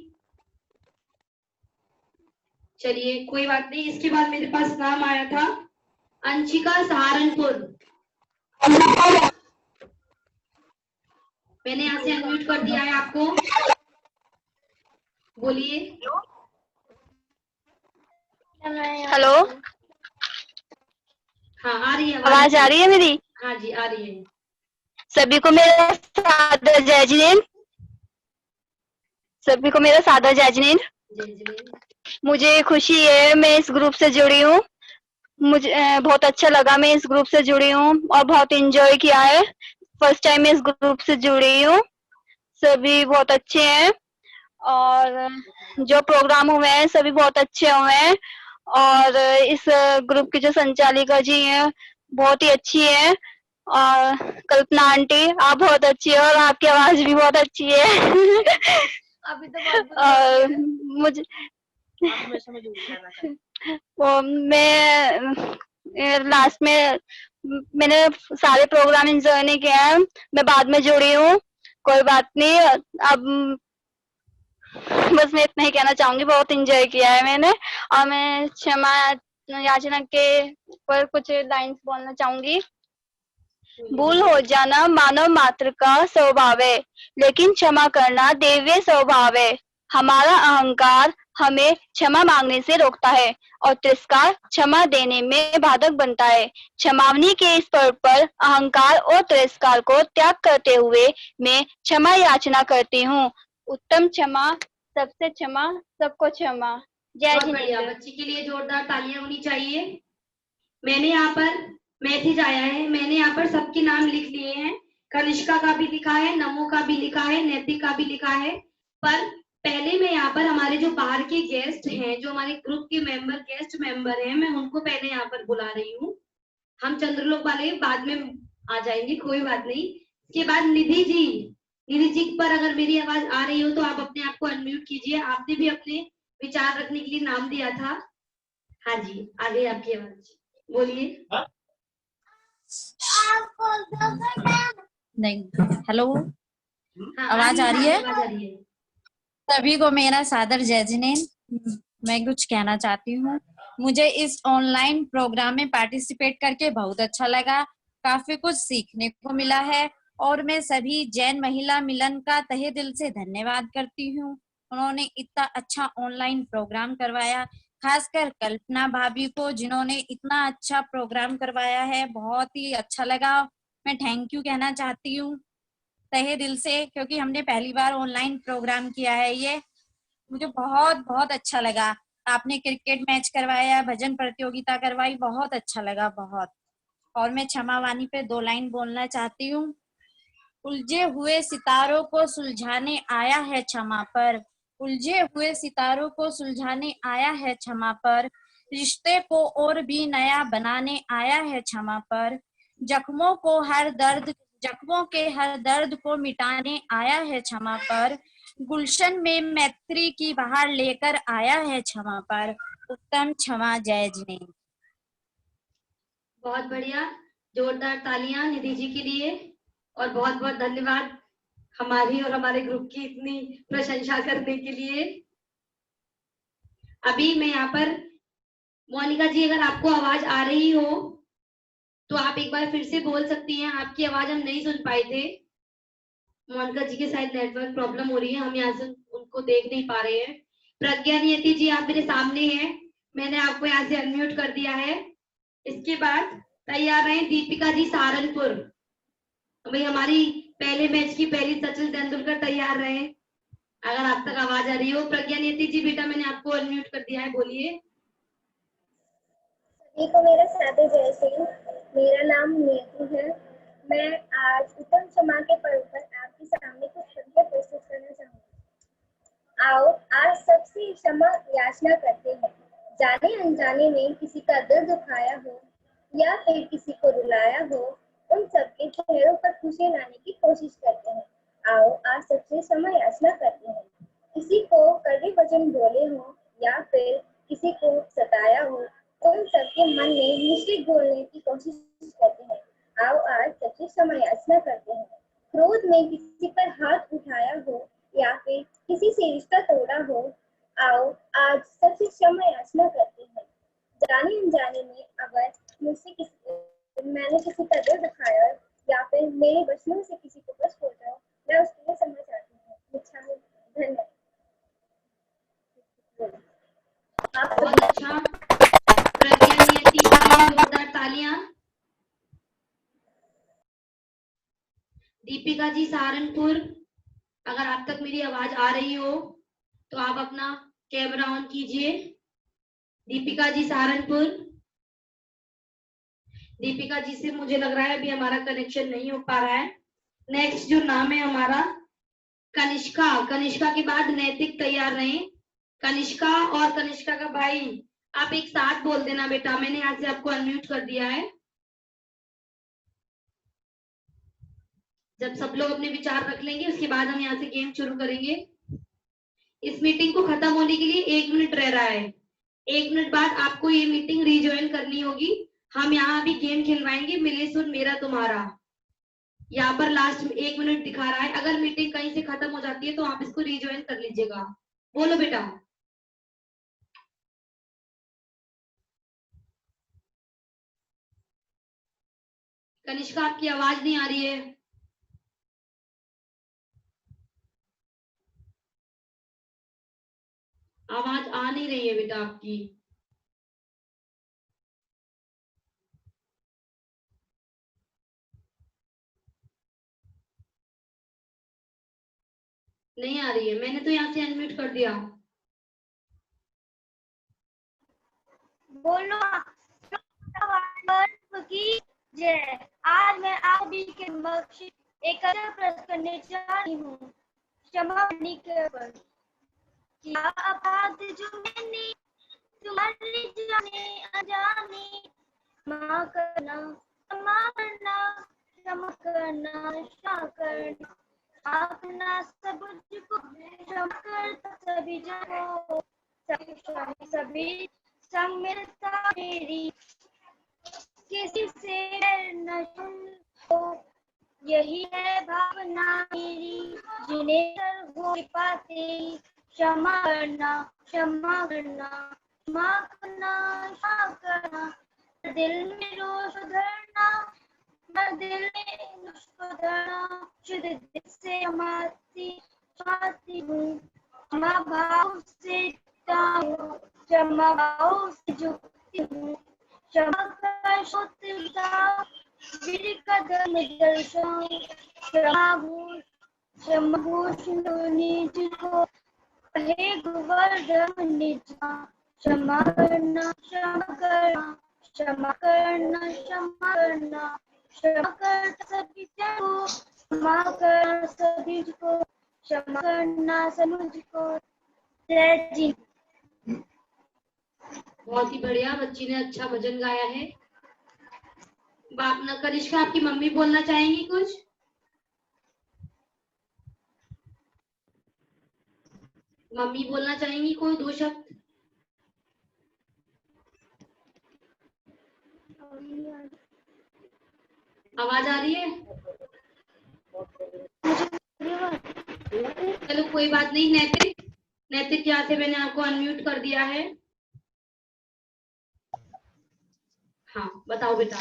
चलिए कोई बात नहीं। इसके बाद मेरे पास नाम आया था अंशिका, सहारनपुर। मैंने यहाँ से अनम्यूट कर दिया है आपको, बोलिए। हेलो, हाँ आ रही है आवाज आ रही है मेरी? हाँ जी आ रही है। सभी को मेरा सादर जय जिनेन्द्र, सभी को मेरा सादर जय जिनेन्द्र। जय जिनेन्द्र। मुझे खुशी है, मैं इस ग्रुप से जुड़ी हूँ। मुझे बहुत अच्छा लगा, मैं इस ग्रुप से जुड़ी हूँ और बहुत एंजॉय किया है। फर्स्ट टाइम मैं इस ग्रुप से जुड़ी हूँ। सभी बहुत अच्छे हैं और जो प्रोग्राम हुए हैं सभी बहुत अच्छे हुए हैं और इस ग्रुप की जो संचालिका जी हैं बहुत ही अच्छी है। और कल्पना आंटी आप बहुत अच्छी है और आपकी आवाज भी बहुत अच्छी है। अभी तो बहुत और मुझे वो मैं लास्ट में मैंने सारे प्रोग्राम एंजॉय नहीं किया है, मैं बाद में जुड़ी हूँ, कोई बात नहीं। अब बस मैं इतना ही कहना चाहूंगी, बहुत एंजॉय किया है मैंने। और मैं क्षमा याचना के पर कुछ लाइंस बोलना चाहूंगी। भूल हो जाना मानव मात्र का स्वभाव है, लेकिन क्षमा करना दैवीय स्वभाव है। हमारा अहंकार हमें क्षमा मांगने से रोकता है और तिरस्कार क्षमा देने में बाधक बनता है। क्षमावनी के इस पर्व पर अहंकार और तिरस्कार को त्याग करते हुए मैं क्षमा याचना करती हूँ। उत्तम क्षमा, सबसे क्षमा, सबको क्षमा। जय बहुत बढ़िया, जिनेंद्र। बच्ची के लिए जोरदार तालियां होनी चाहिए। मैंने यहाँ पर मैसेज आया है, मैंने यहाँ पर सबके नाम लिख लिए हैं। कनिष्का का भी लिखा है, नमो का भी लिखा है, नैतिक का भी लिखा है। पर पहले मैं यहाँ पर हमारे जो बाहर के गेस्ट हैं, जो हमारे ग्रुप के मेंबर गेस्ट मेंबर हैं, मैं उनको पहले यहाँ पर बुला रही हूँ। हम चंद्रलोक वाले बाद में आ जाएंगे, कोई बात नहीं। इसके बाद निधि जी पर अगर मेरी आवाज आ रही हो तो आप अपने आप को अनम्यूट कीजिए। आपने भी अपने विचार रखने के लिए नाम दिया था। हाँ जी, आ गई आपकी आवाज, बोलिए। नहीं, हेलो, हाँ, आवाज आ रही है? आवाज आ रही है। सभी को मेरा सादर जय जिनेंद्र। मैं कुछ कहना चाहती हूँ। मुझे इस ऑनलाइन प्रोग्राम में पार्टिसिपेट करके बहुत अच्छा लगा, काफी कुछ सीखने को मिला है और मैं सभी जैन महिला मिलन का तहे दिल से धन्यवाद करती हूँ। उन्होंने इतना अच्छा ऑनलाइन प्रोग्राम करवाया, खासकर कल्पना भाभी को जिन्होंने इतना अच्छा प्रोग्राम करवाया है, बहुत ही अच्छा लगा। मैं थैंक यू कहना चाहती हूँ तहे दिल से, क्योंकि हमने पहली बार ऑनलाइन प्रोग्राम किया है। ये मुझे बहुत बहुत अच्छा लगा। आपने क्रिकेट मैच करवाया, भजन प्रतियोगिता करवाई, बहुत अच्छा लगा, बहुत। और मैं क्षमा वाणी पे 2 लाइन बोलना चाहती हूँ। उलझे हुए सितारों को सुलझाने आया है क्षमा पर, उलझे हुए सितारों को सुलझाने आया है क्षमा पर, रिश्ते को और भी नया बनाने आया है क्षमा पर, जख्मों के हर दर्द को मिटाने आया है क्षमा पर, गुलशन में मैत्री की बहार लेकर आया है क्षमा पर। उत्तम क्षमा। जय जिनेंद्र। बहुत बढ़िया, जोरदार तालियां निधि जी के लिए और बहुत बहुत धन्यवाद हमारी और हमारे ग्रुप की इतनी प्रशंसा करने के लिए। अभी मैं यहाँ पर मोनिका जी, अगर आपको आवाज आ रही हो तो आप एक बार फिर से बोल सकती हैं। आपकी आवाज हम नहीं सुन पाए थे। मोनिका जी के शायद नेटवर्क प्रॉब्लम हो रही है, हम यहाँ से उनको देख नहीं पा रहे हैं। प्रज्ञा नियति जी आप मेरे सामने हैं, मैंने आपको यहाँ से अनम्यूट कर दिया है। इसके बाद तैयार रहे दीपिका जी सहारनपुर। भाई हमारी पहले मैच की पहली सचिन तेंदुलकर तैयार रहे। अगर आप तक आवाज आ रही हो। प्रज्ञा नियति जी बेटा मैंने आपको अनम्यूट कर दिया है, बोलिए। सभी को मेरा सादर जय सिंह। मेरा नाम नीतू है। मैं आज उत्तम क्षमा के पर्व पर आपके सामने कुछ शब्द प्रस्तुत करना चाहूंगी। आओ आज सबसे क्षमा याचना करते हैं। जाने अनजाने में किसी का दिल दुखाया हो या फिर किसी को रुलाया हो, उन सबके चेहरों पर खुशी लाने की कोशिश करते हैं। आओ आज सबसे क्षमा याचना करते हैं। किसी को कड़वे वचन बोले हो या फिर किसी को सताया हो, उन सबके मन में मिश्रित बोलने की कोशिश करते हैं। आओ आज सबसे क्षमा याचना करते हैं। क्रोध में किसी पर हाथ उठाया हो या फिर किसी से रिश्ता तोड़ा हो, आओ आज सबसे क्षमा याचना करते हैं। जाने अनजाने में अगर मैंने किसी का दिल दुखाया या फिर मेरे वचनों से किसी को कष्ट पहुंचा, मैं उसके लिए क्षमा चाहती हूँ। धन्यवाद। बहुत अच्छा, प्रज्ञा नियति के लिए जोरदार तालियां। दीपिका जी सहारनपुर, अगर आप तक मेरी आवाज आ रही हो तो आप अपना कैमरा ऑन कीजिए। दीपिका जी सहारनपुर। दीपिका जी से मुझे लग रहा है अभी हमारा कनेक्शन नहीं हो पा रहा है। नेक्स्ट जो नाम है हमारा कनिष्का। कनिष्का के बाद नैतिक तैयार रहे। कनिष्का और कनिष्का का भाई आप एक साथ बोल देना बेटा। मैंने यहाँ से आपको अनम्यूट कर दिया है। जब सब लोग अपने विचार रख लेंगे उसके बाद हम यहाँ से गेम शुरू करेंगे। इस मीटिंग को खत्म होने के लिए 1 मिनट रह रहा है। 1 मिनट बाद आपको ये मीटिंग रिज्वाइन करनी होगी। हम यहाँ अभी गेम खिलवाएंगे, मिले सुर मेरा तुम्हारा। यहाँ पर लास्ट 1 मिनट दिखा रहा है। अगर मीटिंग कहीं से खत्म हो जाती है तो आप इसको रिज्वाइन कर लीजिएगा। बोलो बेटा। कनिष्का, आपकी आवाज नहीं आ रही है। आवाज आ नहीं रही है बेटा आपकी। नहीं आ रही है। मैंने तो यहाँ से अनम्यूट कर दिया। बोलो की जय। आज मैं आप सभी के समक्ष एक अच्छा प्रश्न करने जा रही हूँ। क्षमा करने के ऊपर क्या अपराध जो मैंने तुम्हारे जाने अनजाने क्षमा करना, क्षमा करना, क्षमा करना, क्षमा करना, अपना सब को क्षमा कर सभी जगहों सभी संग मिलता मेरी किसी से न हो। यही है भावना मेरी जिन्हें हो पाते। क्षमा करना, क्षमा करना, क्षमा करना, क्षमा करना, दिल में रोष धरना, दिल में रोष धरना, शुद्ध दिल से क्षमाती हूँ, क्षमा भाव से क्षमा भाव से झुकती हूँ, क्षमा कर शुद्धता मेरे कदम दर्शन, क्षमा भूषण निज को हे गोवर्धन निजा। क्षमा करना, क्षमा करना, क्षमा करना, क्षमा करना, क्षमा कर सभी को, क्षमा कर सभी को, क्षमा करना समझ को। जय जी। बहुत ही बढ़िया, बच्ची ने अच्छा भजन गाया है। कनिष्का, आपकी मम्मी बोलना चाहेंगी कुछ? मम्मी बोलना चाहेंगी कोई 2 शब्द? आवाज आ रही है? चलो कोई बात नहीं। नैतिक, नैतिक यहाँ से मैंने आपको अनम्यूट कर दिया है। हाँ बताओ बेटा।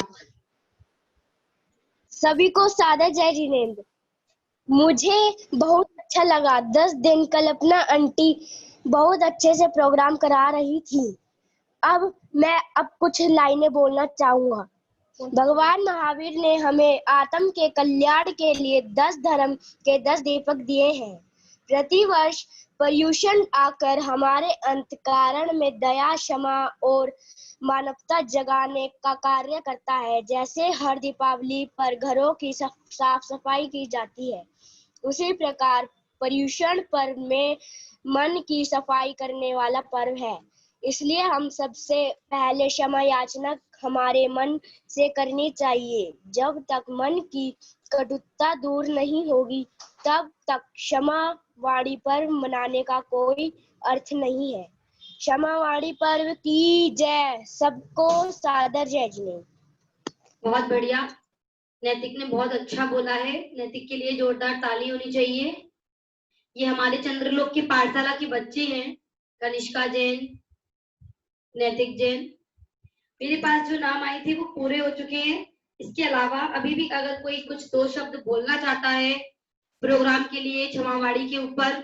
सभी को सादर जय जिनेंद्र। मुझे बहुत अच्छा लगा। 10 दिन कल्पना आंटी बहुत अच्छे से प्रोग्राम करा रही थी। अब मैं कुछ लाइनें बोलना चाहूंगा। भगवान महावीर ने हमें आत्म के कल्याण के लिए 10 धर्म के 10 दीपक दिए हैं। प्रतिवर्ष पर्युषण आकर हमारे अंतःकरण में दया, क्षमा और मानवता जगाने का कार्य करता है। जैसे हर दीपावली पर घरों की साफ सफाई की जाती है, उसी प्रकार पर्युषण पर्व में मन की सफाई करने वाला पर्व है। इसलिए हम सबसे पहले क्षमा याचना हमारे मन से करनी चाहिए। जब तक मन की कटुता दूर नहीं होगी तब तक क्षमा वाणी पर्व मनाने का कोई अर्थ नहीं है। क्षमावाणी पर्व की जय। सबको सादर जय जिनेंद्र। बहुत बढ़िया, नैतिक ने बहुत अच्छा बोला है। नैतिक के लिए जोरदार ताली होनी चाहिए। ये हमारे चंद्रलोक की पाठशाला की बच्ची हैं, कनिष्का जैन, नैतिक जैन। मेरे पास जो नाम आए थे वो पूरे हो चुके हैं। इसके अलावा अभी भी अगर कोई कुछ 2 शब्द बोलना चाहता है प्रोग्राम के लिए क्षमावाणी के ऊपर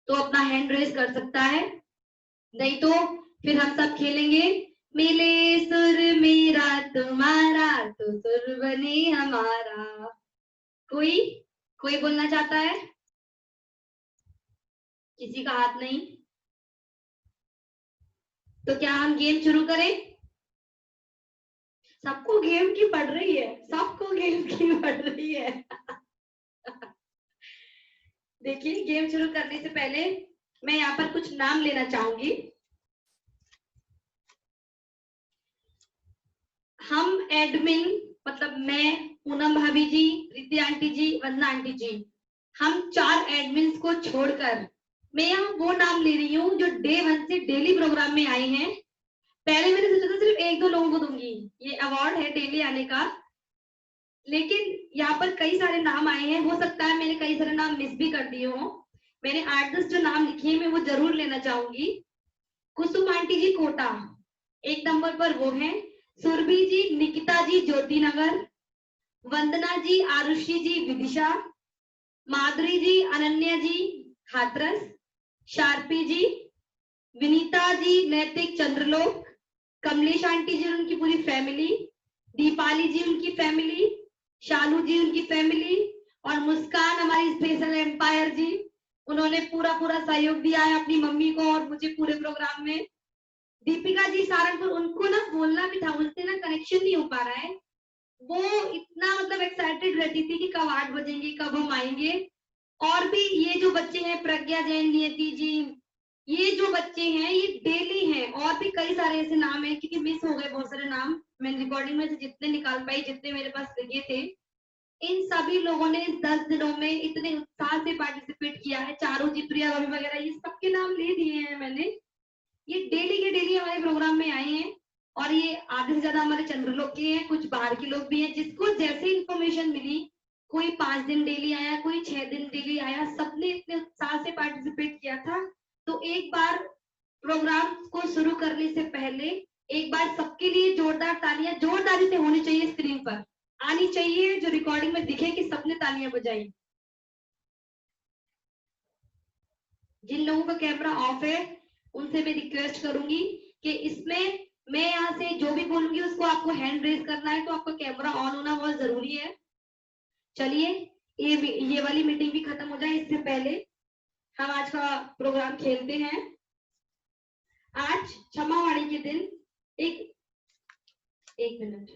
तो अपना हैंड रेज कर सकता है, नहीं तो फिर हम सब खेलेंगे मिले सुर मेरा तुम्हारा तो सुर बने हमारा। कोई बोलना चाहता है? किसी का हाथ नहीं? तो क्या हम गेम शुरू करें? सबको गेम की पड़ रही है, सबको गेम की पड़ रही है। देखिए, गेम शुरू करने से पहले मैं यहाँ पर कुछ नाम लेना चाहूंगी। हम एडमिन मतलब मैं, पूनम भाभी जी, प्रीति आंटी जी, वंदना आंटी जी, हम 4 एडमिन्स को छोड़कर मैं यहाँ वो नाम ले रही हूँ जो डे 1 से डेली प्रोग्राम में आए हैं। पहले मैंने सोचा था सिर्फ 1-2 लोगों को दूंगी, ये अवार्ड है डेली आने का, लेकिन यहाँ पर कई सारे नाम आए हैं। हो सकता है मैंने कई सारे नाम मिस भी कर दिए हो। मैंने 8-10 जो नाम लिखे हैं मैं वो जरूर लेना चाहूंगी। कुसुम आंटी जी कोटा 1 नंबर पर वो है, सुरभि जी, निकिता जी ज्योति नगर, वंदना जी, आरुषि जी विदिशा, माधुरी जी, अनन्या जी हाथरस, शार्पी जी, विनीता जी नैतिक चंद्रलोक, कमलेश आंटी जी उनकी पूरी फैमिली, दीपाली जी उनकी फैमिली, शालू जी उनकी फैमिली, और मुस्कान हमारी स्पेशल एम्पायर जी, उन्होंने पूरा सहयोग दिया है अपनी मम्मी को और मुझे पूरे प्रोग्राम में। दीपिका जी सारंगपुर, उनको ना बोलना भी था, उनसे ना कनेक्शन नहीं हो पा रहा है। वो इतना मतलब एक्साइटेड रहती थी कि कब 8 बजेंगे, कब हम आएंगे। और भी ये जो बच्चे हैं, प्रज्ञा जैन, नियति जी, ये जो बच्चे हैं ये डेली हैं। और भी कई सारे ऐसे नाम हैं क्योंकि मिस हो गए बहुत सारे नाम, मैं रिकॉर्डिंग में से जितने निकाल पाई, जितने मेरे पास लगे थे। इन सभी लोगों ने 10 दिनों में इतने उत्साह से पार्टिसिपेट किया है। चारों जी, प्रिया भाभी वगैरह, ये सबके नाम ले दिए हैं मैंने। ये डेली के डेली हमारे प्रोग्राम में आए हैं और ये आधे से ज्यादा हमारे चंद्रलोक के हैं, कुछ बाहर के लोग भी हैं। जिसको जैसे इंफॉर्मेशन मिली, कोई 5 दिन डेली आया, कोई 6 दिन डेली आया, सबने इतने उत्साह से पार्टिसिपेट किया था। तो एक बार प्रोग्राम को शुरू करने से पहले एक बार सबके लिए जोरदार तालियां जोरदारी से होनी चाहिए, स्क्रीन पर आनी चाहिए, जो रिकॉर्डिंग में दिखे कि सबने तालियां बजाई। जिन लोगों का कैमरा ऑफ है उनसे मैं रिक्वेस्ट करूंगी कि इसमें मैं यहाँ से जो भी बोलूंगी उसको आपको हैंड रेज करना है, तो आपका कैमरा ऑन होना बहुत जरूरी है। चलिए ये वाली मीटिंग भी खत्म हो जाए, इससे पहले हम आज का प्रोग्राम खेलते हैं। आज क्षमावाणी के दिन एक मिनट,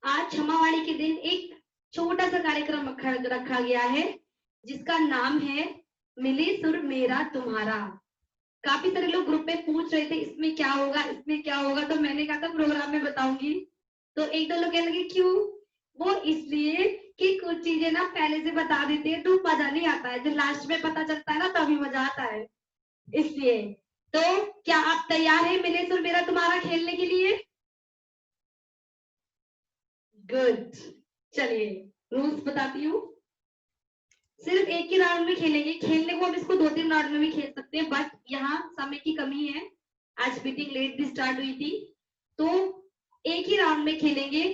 आज क्षमावाणी के दिन एक छोटा सा कार्यक्रम रखा गया है जिसका नाम है मिले सुर मेरा तुम्हारा। काफी सारे लोग ग्रुप में पूछ रहे थे इसमें क्या होगा, इसमें क्या होगा, तो मैंने कहा था प्रोग्राम में बताऊंगी। तो 1-2 लोग कहने लगे क्यों? वो इसलिए कि कुछ चीजें ना पहले से बता देते हैं तो मजा नहीं आता है, जब लास्ट में पता चलता है ना तभी मजा आता है, इसलिए। तो क्या आप तैयार हैं मिले सुर मेरा तुम्हारा खेलने के लिए? गुड। चलिए रूल्स बताती हूँ। सिर्फ एक ही राउंड में खेलेंगे, खेलने को हम इसको 2-3 राउंड में भी खेल सकते हैं, बट यहाँ समय की कमी है, आज मीटिंग लेट भी स्टार्ट हुई थी, तो एक ही राउंड में खेलेंगे।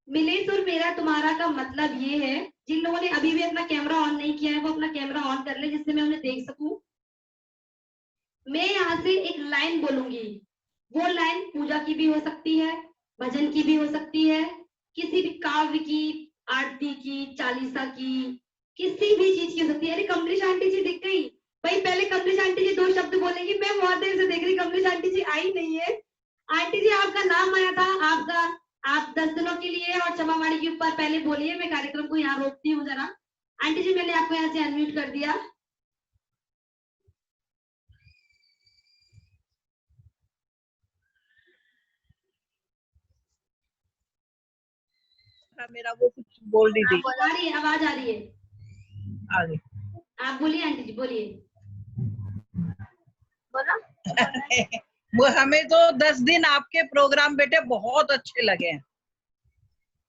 मिले सुर मेरा तुम्हारा का मतलब ये है, जिन लोगों ने अभी भी अपना कैमरा ऑन नहीं किया है वो अपना कैमरा ऑन कर ले जिससे मैं उन्हें देख सकूं। मैं यहाँ से एक लाइन बोलूंगी, वो लाइन पूजा की भी हो सकती है, भजन की भी हो सकती है, किसी भी काव्य की, आरती की, चालीसा की, किसी भी चीज की हो सकती है। अरे कमलेश आंटी जी दिख गई भाई, पहले कमलेश आंटी जी 2 शब्द बोलेंगी, मैं बहुत देर से देख रही कमलेश आंटी जी आई नहीं है। आंटी जी आपका नाम आया था, आप 10 दिनों के लिए और क्षमावाणी के ऊपर पहले बोलिए, मैं कार्यक्रम को यहाँ रोकती हूँ जरा। आंटी जी मैंने आपको यहाँ से अनम्यूट कर दिया। मेरा वो कुछ बोल रही थी, आ रही है, आवाज आ रही है, आगे आप बोलिए आंटी जी, बोलिए। बोलो। वो हमें तो 10 दिन आपके प्रोग्राम बेटे बहुत अच्छे लगे हैं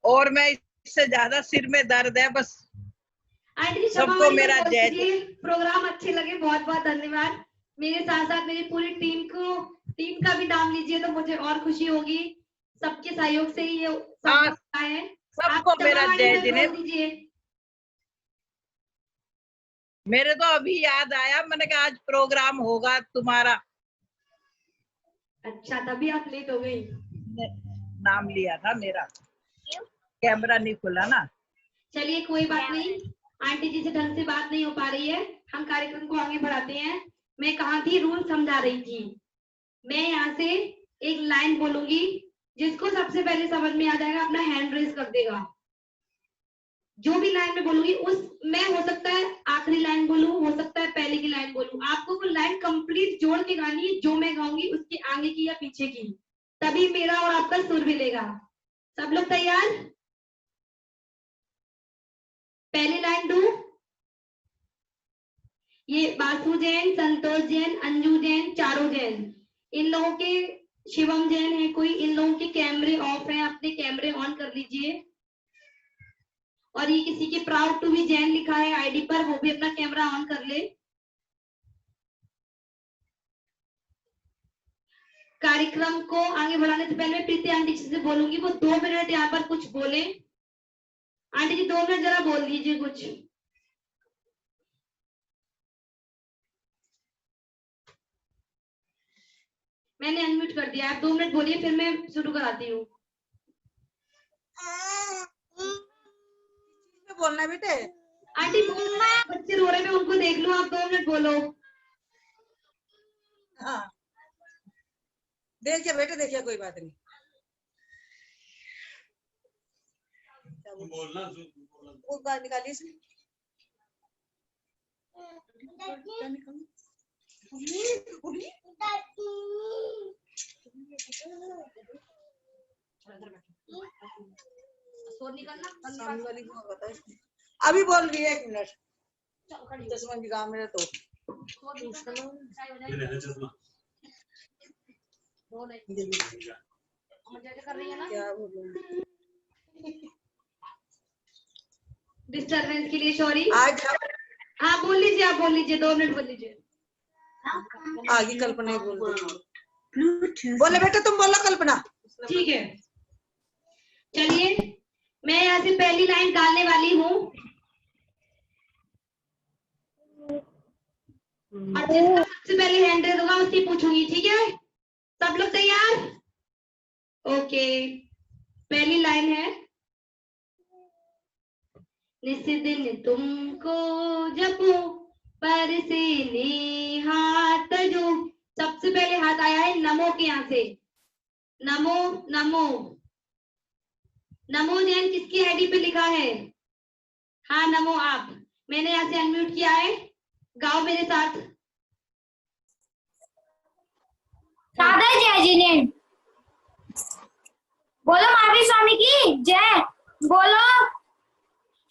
और मैं इससे ज्यादा सिर में दर्द है बस। आंटी जी सबको मेरा जय। प्रोग्राम अच्छे लगे, बहुत बहुत धन्यवाद। मेरे साथ साथ मेरी पूरी टीम का भी नाम लीजिए तो मुझे और खुशी होगी। सबके सहयोग से ही ये सब है। सबको मेरा जय जिनेंद्र। दीजिए। मेरे तो अभी याद आया, मैंने कहा आज प्रोग्राम होगा तुम्हारा। अच्छा तभी आप लेट हो गई। नाम लिया था मेरा, कैमरा नहीं खुला ना। चलिए कोई बात नहीं, आंटी जी से ढंग से बात नहीं हो पा रही है, हम कार्यक्रम को आगे बढ़ाते हैं। मैं कहाँ थी, रूल समझा रही थी। मैं यहाँ से एक लाइन बोलूंगी, जिसको सबसे पहले समझ में आ जाएगा अपना हैंड रेज कर देगा। जो भी लाइन में बोलूंगी उस मैं हो सकता है आखिरी लाइन बोलूं, हो सकता है पहले की लाइन बोलूं, आपको वो लाइन कंप्लीट जोड़ के गानी है, जो मैं गाऊंगी उसके आगे की या पीछे की, तभी मेरा और आपका सुर मिलेगा। सब लोग तैयार? पहली लाइन दू। ये बासु जैन, संतोष जैन, अंजू जैन, चारों जैन, इन लोगों के, शिवम जैन है कोई, इन लोगों के कैमरे ऑफ है, अपने कैमरे ऑन कर लीजिए। और ये किसी के प्राउड टू बी जैन लिखा है आईडी पर, वो भी अपना कैमरा ऑन कर ले। कार्यक्रम को आगे बढ़ाने से पहले मैं प्रीति आंटी जी से बोलूंगी, वो 2 मिनट यहाँ पर कुछ बोले। आंटी जी 2 मिनट जरा बोल दीजिए कुछ। मैंने अनम्यूट कर दिया, आप 2 मिनट बोलिए, फिर मैं शुरू कराती हूँ। बोलना बेटे। आंटी बोलना है, बच्चे रो रहे हैं, मैं उनको देख लूं, आप 2 मिनट बोलो। हाँ देखिए बेटे, देखिए कोई बात नहीं। बोलना वो बात निकालिए इसमें। सामने वाली को बताए। अभी बोल रही है, 1 मिनट। चश्मा की काम मेरा तो क्या बोलूं। डिस्टर्बेंस के लिए सॉरी। आज हाँ बोल लीजिए, आप बोल लीजिए, 2 मिनट बोल लीजिए। आगे कल्पना बोल बोले बेटा, तुम बोलो कल्पना। ठीक है, चलिए मैं यहाँ से पहली लाइन गाने वाली हूँ, और जिसका सबसे पहले हैंड रेज होगा उससे पूछूंगी, ठीक है? सब लोग तैयार? ओके, पहली लाइन है, निस दिन तुमको जपो पर से हाथ जो। सबसे पहले हाथ आया है नमो के यहाँ से, नमो नमो नमो जैन किसकी आईडी पे लिखा है? हाँ नमो आप, मैंने यहाँ से अनम्यूट किया है, गाओ मेरे साथ। सादर जय जी ने बोलो, महावीर स्वामी की जय, बोलो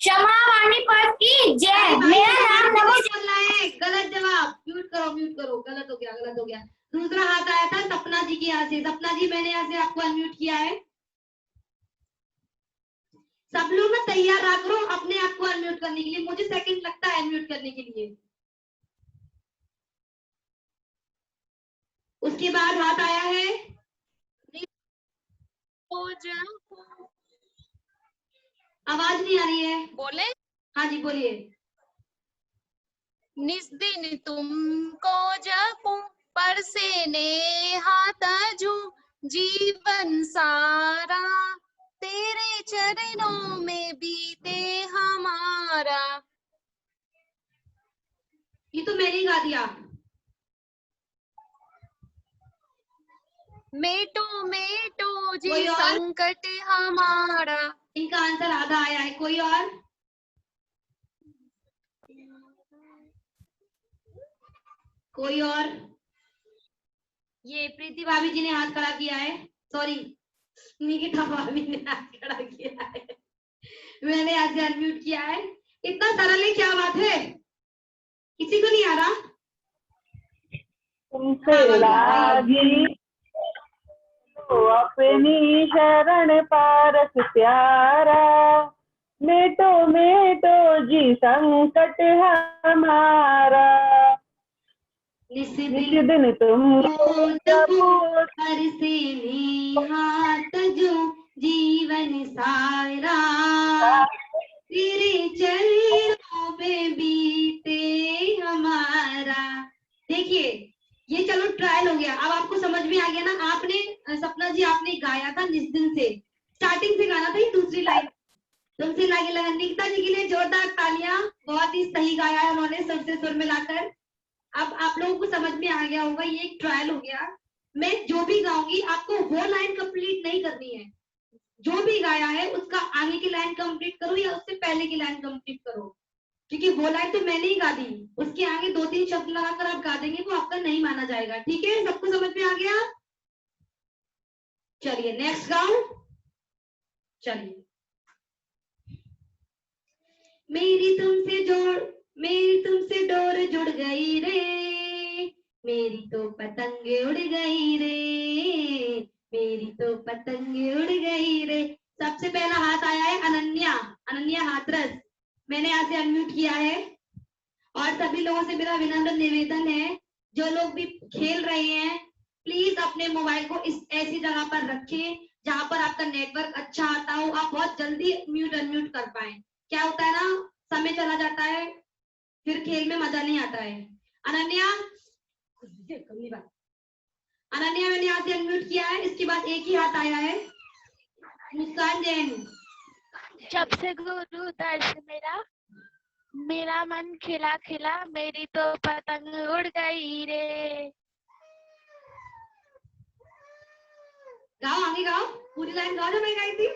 क्षमा वाणी पर की जय। मेरा नाम नमो बोलना है, गलत जवाब, म्यूट करो म्यूट करो, गलत हो गया गलत हो गया। दूसरा हाथ आया था सपना जी के यहाँ से, सपना जी मैंने यहाँ से आपको अनम्यूट किया है। सब लोग ना तैयार रहा करो अपने आप को अनम्यूट करने के लिए, मुझे सेकंड लगता है अनम्यूट करने के लिए। उसके बाद हाथ आया है, आवाज नहीं आ रही है, बोले। हाँ जी बोलिए। निस दिन तुमको जपूं पर से नेहात जूं, जीवन सारा तेरे चरणों में बीते हमारा। ये तो मैंने ही गा दिया। मेटो मेटो जी कोई और? संकट हमारा। इनका आंसर आधा आया है, कोई और? कोई और? ये प्रीति भाभी जी ने हाथ खड़ा किया है, सॉरी निकिता भाभी ने हाथ खड़ा किया है, मैंने आज अनम्यूट किया है। इतना सरल है, क्या बात है, किसी को नहीं आ रहा? तुमसे लागी तो अपनी शरण पारस प्यारा, मेटो मेटो जी संकट हमारा। निस दिन तुमको जपो पर से हाथ जो जीवन सारा, तेरे चरणों में बीते हमारा। देखिए ये चलो ट्रायल हो गया, अब आपको समझ में आ गया ना। आपने सपना जी आपने गाया था निस दिन से, स्टार्टिंग से गाना था, ये दूसरी लाइन तुमसे लागे लगन। निकिता जी के लिए जोरदार तालियां, बहुत ही सही गाया है उन्होंने, सुर से सुर मिलाकर। अब आप लोगों को समझ में आ गया होगा, ये एक ट्रायल हो गया। मैं जो भी गाऊंगी आपको वो लाइन कंप्लीट नहीं करनी है, जो भी गाया है उसका आगे की लाइन कंप्लीट करो या उससे पहले की लाइन कंप्लीट करो, क्योंकि वो लाइन तो मैंने ही गा दी, उसके आगे 2-3 शब्द लगाकर आप गा देंगे वो आपका नहीं माना जाएगा। ठीक है, सबको समझ में आ गया? चलिए नेक्स्ट गाओ। चलिए। मेरी तुमसे डोर जुड़ गई रे, मेरी तो पतंग उड़ गई रे, मेरी तो पतंग उड़ गई रे। सबसे पहला हाथ आया है अनन्या हाथरस, मैंने यहाँ से अनम्यूट किया है। और सभी लोगों से मेरा विनम्र निवेदन है, जो लोग भी खेल रहे हैं प्लीज अपने मोबाइल को इस ऐसी जगह पर रखें जहां पर आपका नेटवर्क अच्छा आता हो, आप बहुत जल्दी म्यूट अनम्यूट कर पाए। क्या होता है ना, समय चला जाता है फिर खेल में मजा नहीं आता है। अनन्या मैंने यहाँ से अनम्यूट किया है, इसके बाद एक ही हाथ आया है मुस्कान जैन। जब से गुरु दर्श मेरा मन खिला खिला, मेरी तो पतंग उड़ गई रे। गाओ, आगे गाओ, पूरी लाइन गाओ जो मैं गाई थी।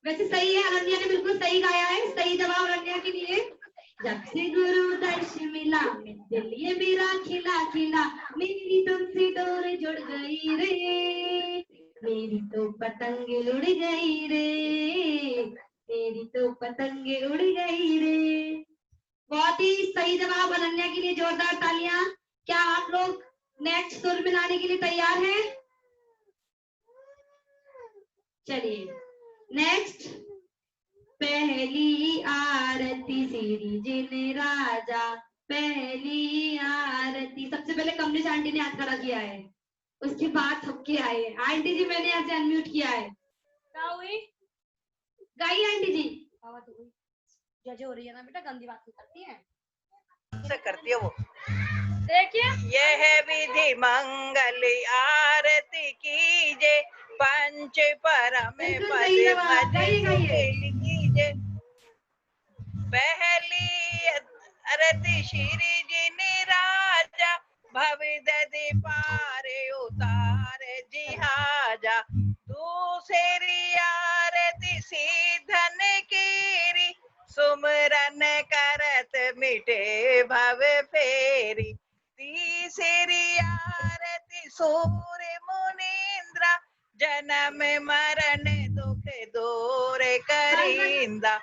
वैसे सही है, अनन्या ने बिल्कुल सही गाया है, सही जवाब अनन्या के लिए। जब से गुरु दर्श मिला, दिल ये मेरा खिला खिला, मेरी तुमसे डोर जुड़ गई रे, मेरी तो पतंग उड़ गई रे, मेरी तो पतंग उड़ गई रे। बहुत ही सही जवाब अनन्या के लिए, जोरदार तालियां। क्या आप लोग नेक्स्ट सुर मिलाने के लिए तैयार हैं? चलिए नेक्स्ट। पहली आरती श्री जिन राजा, पहली आरती। सबसे पहले कमलेश आंटी ने हाथ खड़ा किया है, उसके बाद सबके आए। आंटी जी मैंने यहाँ से अनम्यूट किया है। गाइए आंटी जी। जज हो रही है ना बेटा, गंदी बात करती है से करती है वो। देखिए यह विधि मंगल आरती कीजे, पंच परम पद कीजे। पहली आरती श्री जिन राजा, भवदधि पारे उतारे जिहाजा। दूसरी आरती सीधन कीरी, सुमरन करत मिटे भव फेरी। तीसरी आरती सूर्य मुनीन्द्रा, जन्म मरण दुख दूर करींदा।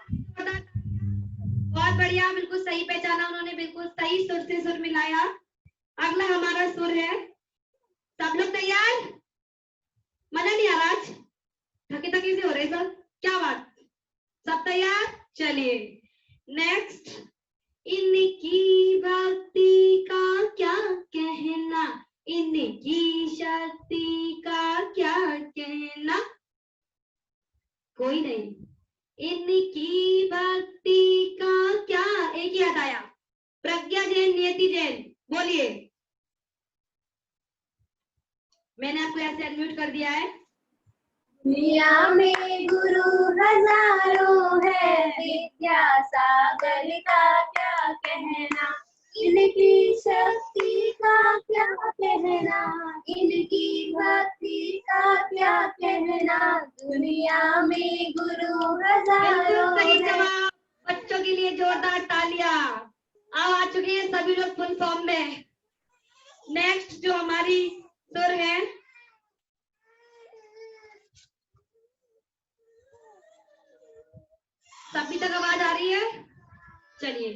बहुत बढ़िया, बिल्कुल सही पहचाना उन्होंने, बिल्कुल सही सुर से सुर मिलाया। अगला हमारा सुर है, सब लोग तैयार? मजा नहीं आ रहा आज, थके थके से हो रहे सब, क्या बात, सब तैयार? चलिए नेक्स्ट। इनकी भक्ति का क्या कहना, इनकी शक्ति का क्या कहना, कोई नहीं। इनकी भक्ति का क्या, एक ही याद आया, प्रज्ञा जैन, नियति जैन, बोलिए। मैंने आपको ऐसे अनम्यूट कर दिया है। दुनिया में गुरु हजारों है, विद्या सागर का क्या कहना, इनकी शक्ति का क्या कहना, इनकी भक्ति का क्या कहना। दुनिया में गुरु हजारों सही है। जवाब, बच्चों के लिए जोरदार तालियां। अब आ चुके हैं सभी लोग फुल फॉर्म में। नेक्स्ट जो हमारी सुर है, सभी तक आवाज आ रही है? चलिए।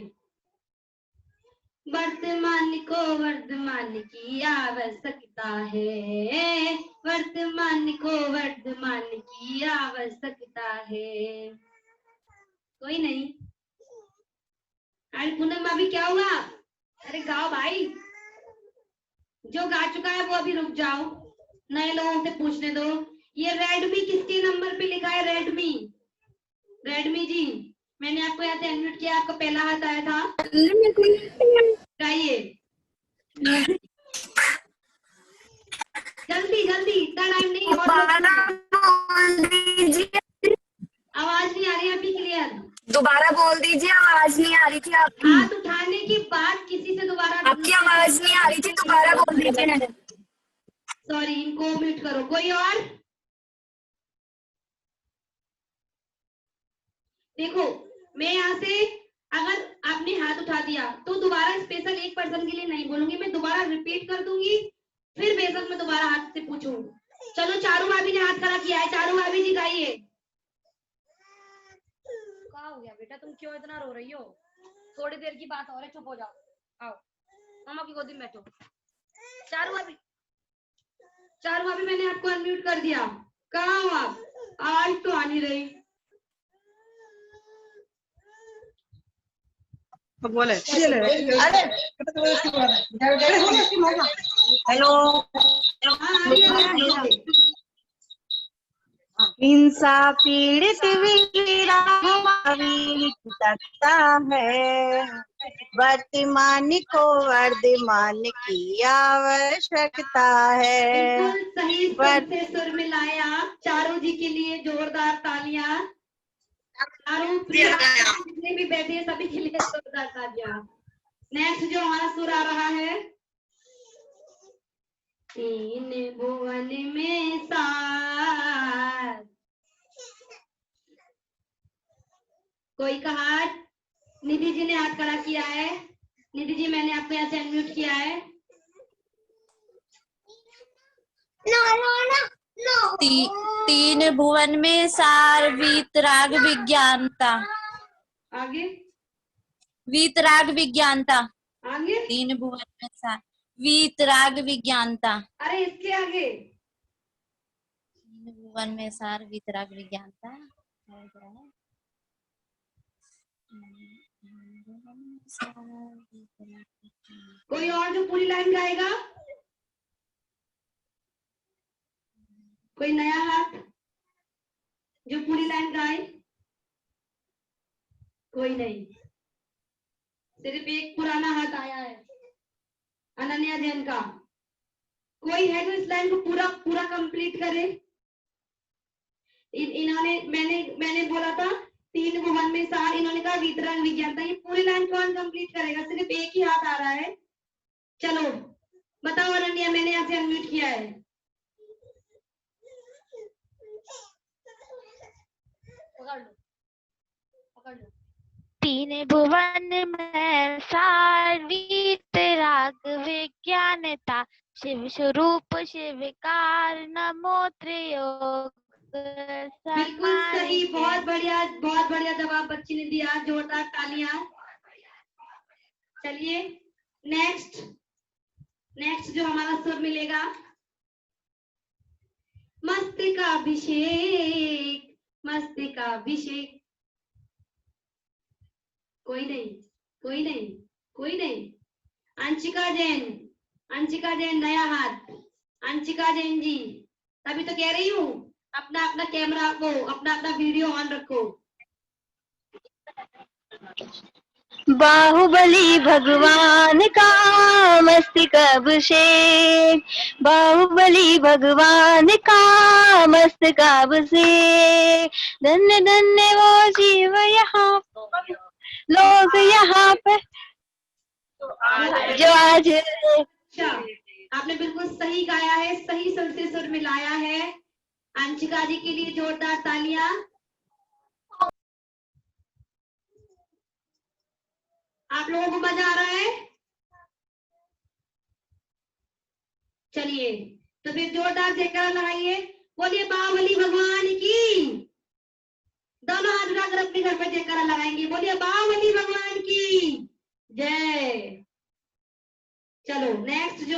वर्तमान को वर्तमान की आवश्यकता है, वर्तमान को वर्तमान की आवश्यकता है। कोई नहीं। अरे पूनम अभी क्या हुआ? अरे गाओ भाई, जो गा चुका है वो अभी रुक जाओ, नए लोगों से पूछने दो। ये रेडमी किसके नंबर पे लिखा है? रेडमी, रेडमी जी मैंने आपको यहाँ से अनम्यूट किया, आपका पहला हाथ आया था, गाइए जल्दी जल्दी, इतना टाइम नहीं। आवाज नहीं आ रही अभी क्लियर, दोबारा बोल दीजिए, आवाज नहीं आ रही थी आपकी। हाथ उठाने के बाद किसी से दोबारा, आपकी आवाज नहीं आ रही थी, दोबारा बोल दीजिए। सॉरी, इनको म्यूट करो। कोई और? देखो मैं यहाँ से अगर आपने हाथ उठा दिया तो दोबारा स्पेशल एक पर्सन के लिए नहीं बोलूंगी, मैं दोबारा रिपीट कर दूंगी, फिर बेशक मैं दोबारा हाथ से पूछूं। चलो चारू भाभी ने हाथ खड़ा किया है, चारू भाभी जी गाइए। क्या हो गया बेटा, तुम क्यों इतना रो रही हो? थोड़ी देर की बात और है, चुप हो जाओ, आओ मामा की गोदी में बैठो। चारू भाभी मैंने आपको अनम्यूट कर दिया, कहाँ हो आप? आवाज तो आ नहीं रही। बोले हेलो, हिंसा पीड़ित वीरा सकता है, वर्तमान को वर्धमान की आवश्यकता है। बिल्कुल सही स्वर से सुर मिलाया आप। चारू जी के लिए जोरदार तालियां। चारू प्रिया जितने भी बैठे हैं सभी के लिए जोरदार तालियां। नेक्स्ट जो हमारा सुर आ रहा है, तीन भुवन में सार। कोई कहा? निधि जी ने हाथ खड़ा किया है। निधि जी मैंने आपको यहाँ से अनम्यूट किया है। तीन भुवन में सार वीतराग विज्ञानता। आगे वीतराग विज्ञानता। आगे 3 भुवन में सार वीतराग विज्ञानता। अरे इसके आगे 3 भुवन में सार वीतराग विज्ञानता। कोई और जो पूरी लाइन गाएगा? कोई नया हाथ जो पूरी लाइन गाए? कोई नहीं, सिर्फ एक पुराना हाथ आया है अनन्या जैन का। कोई है जो इस लाइन को पूरा कंप्लीट करे? इन्होंने मैंने बोला था 3 भुवन में सार, इन्होंने कहा वितरण विज्ञान था। ये पूरी लाइन कौन कंप्लीट करेगा? सिर्फ एक ही हाथ आ रहा है। चलो बताओ अनन्या, मैंने यहाँ से अनम्यूट किया है। पकड़ लो। 3 भुवन में सार वीतराग विज्ञानता, शिव स्वरूप शिवकार नमो त्रियोग। बिल्कुल सही, बहुत बढ़िया जवाब बच्ची ने दिया, जोरदार तालियां। चलिए नेक्स्ट जो हमारा सुर मिलेगा, मस्तिकाभिषेक। कोई नहीं। अंशिका जैन नया हाथ। अंशिका जैन जी, तभी तो कह रही हूँ अपना कैमरा को, अपना वीडियो ऑन रखो। बाहुबली भगवान का मस्तकाभिषेक, बाहुबली भगवान का मस्तकाभिषेक। धन्य धन्य वो जीव यहाँ लोग यहाँ पे जो आज। अच्छा, आपने बिल्कुल सही गाया है, सही सुर से सुर मिलाया है। अंशिका जी के लिए जोरदार तालियां। आप लोगों को मजा आ रहा है? चलिए तो फिर जोरदार जयकारा लगाइए, बोलिए बाहुबली भगवान की। दोनों हाथ उठाकर अपने घर पर जयकारा लगाएंगे, बोलिए बाहुबली भगवान की जय। चलो नेक्स्ट जो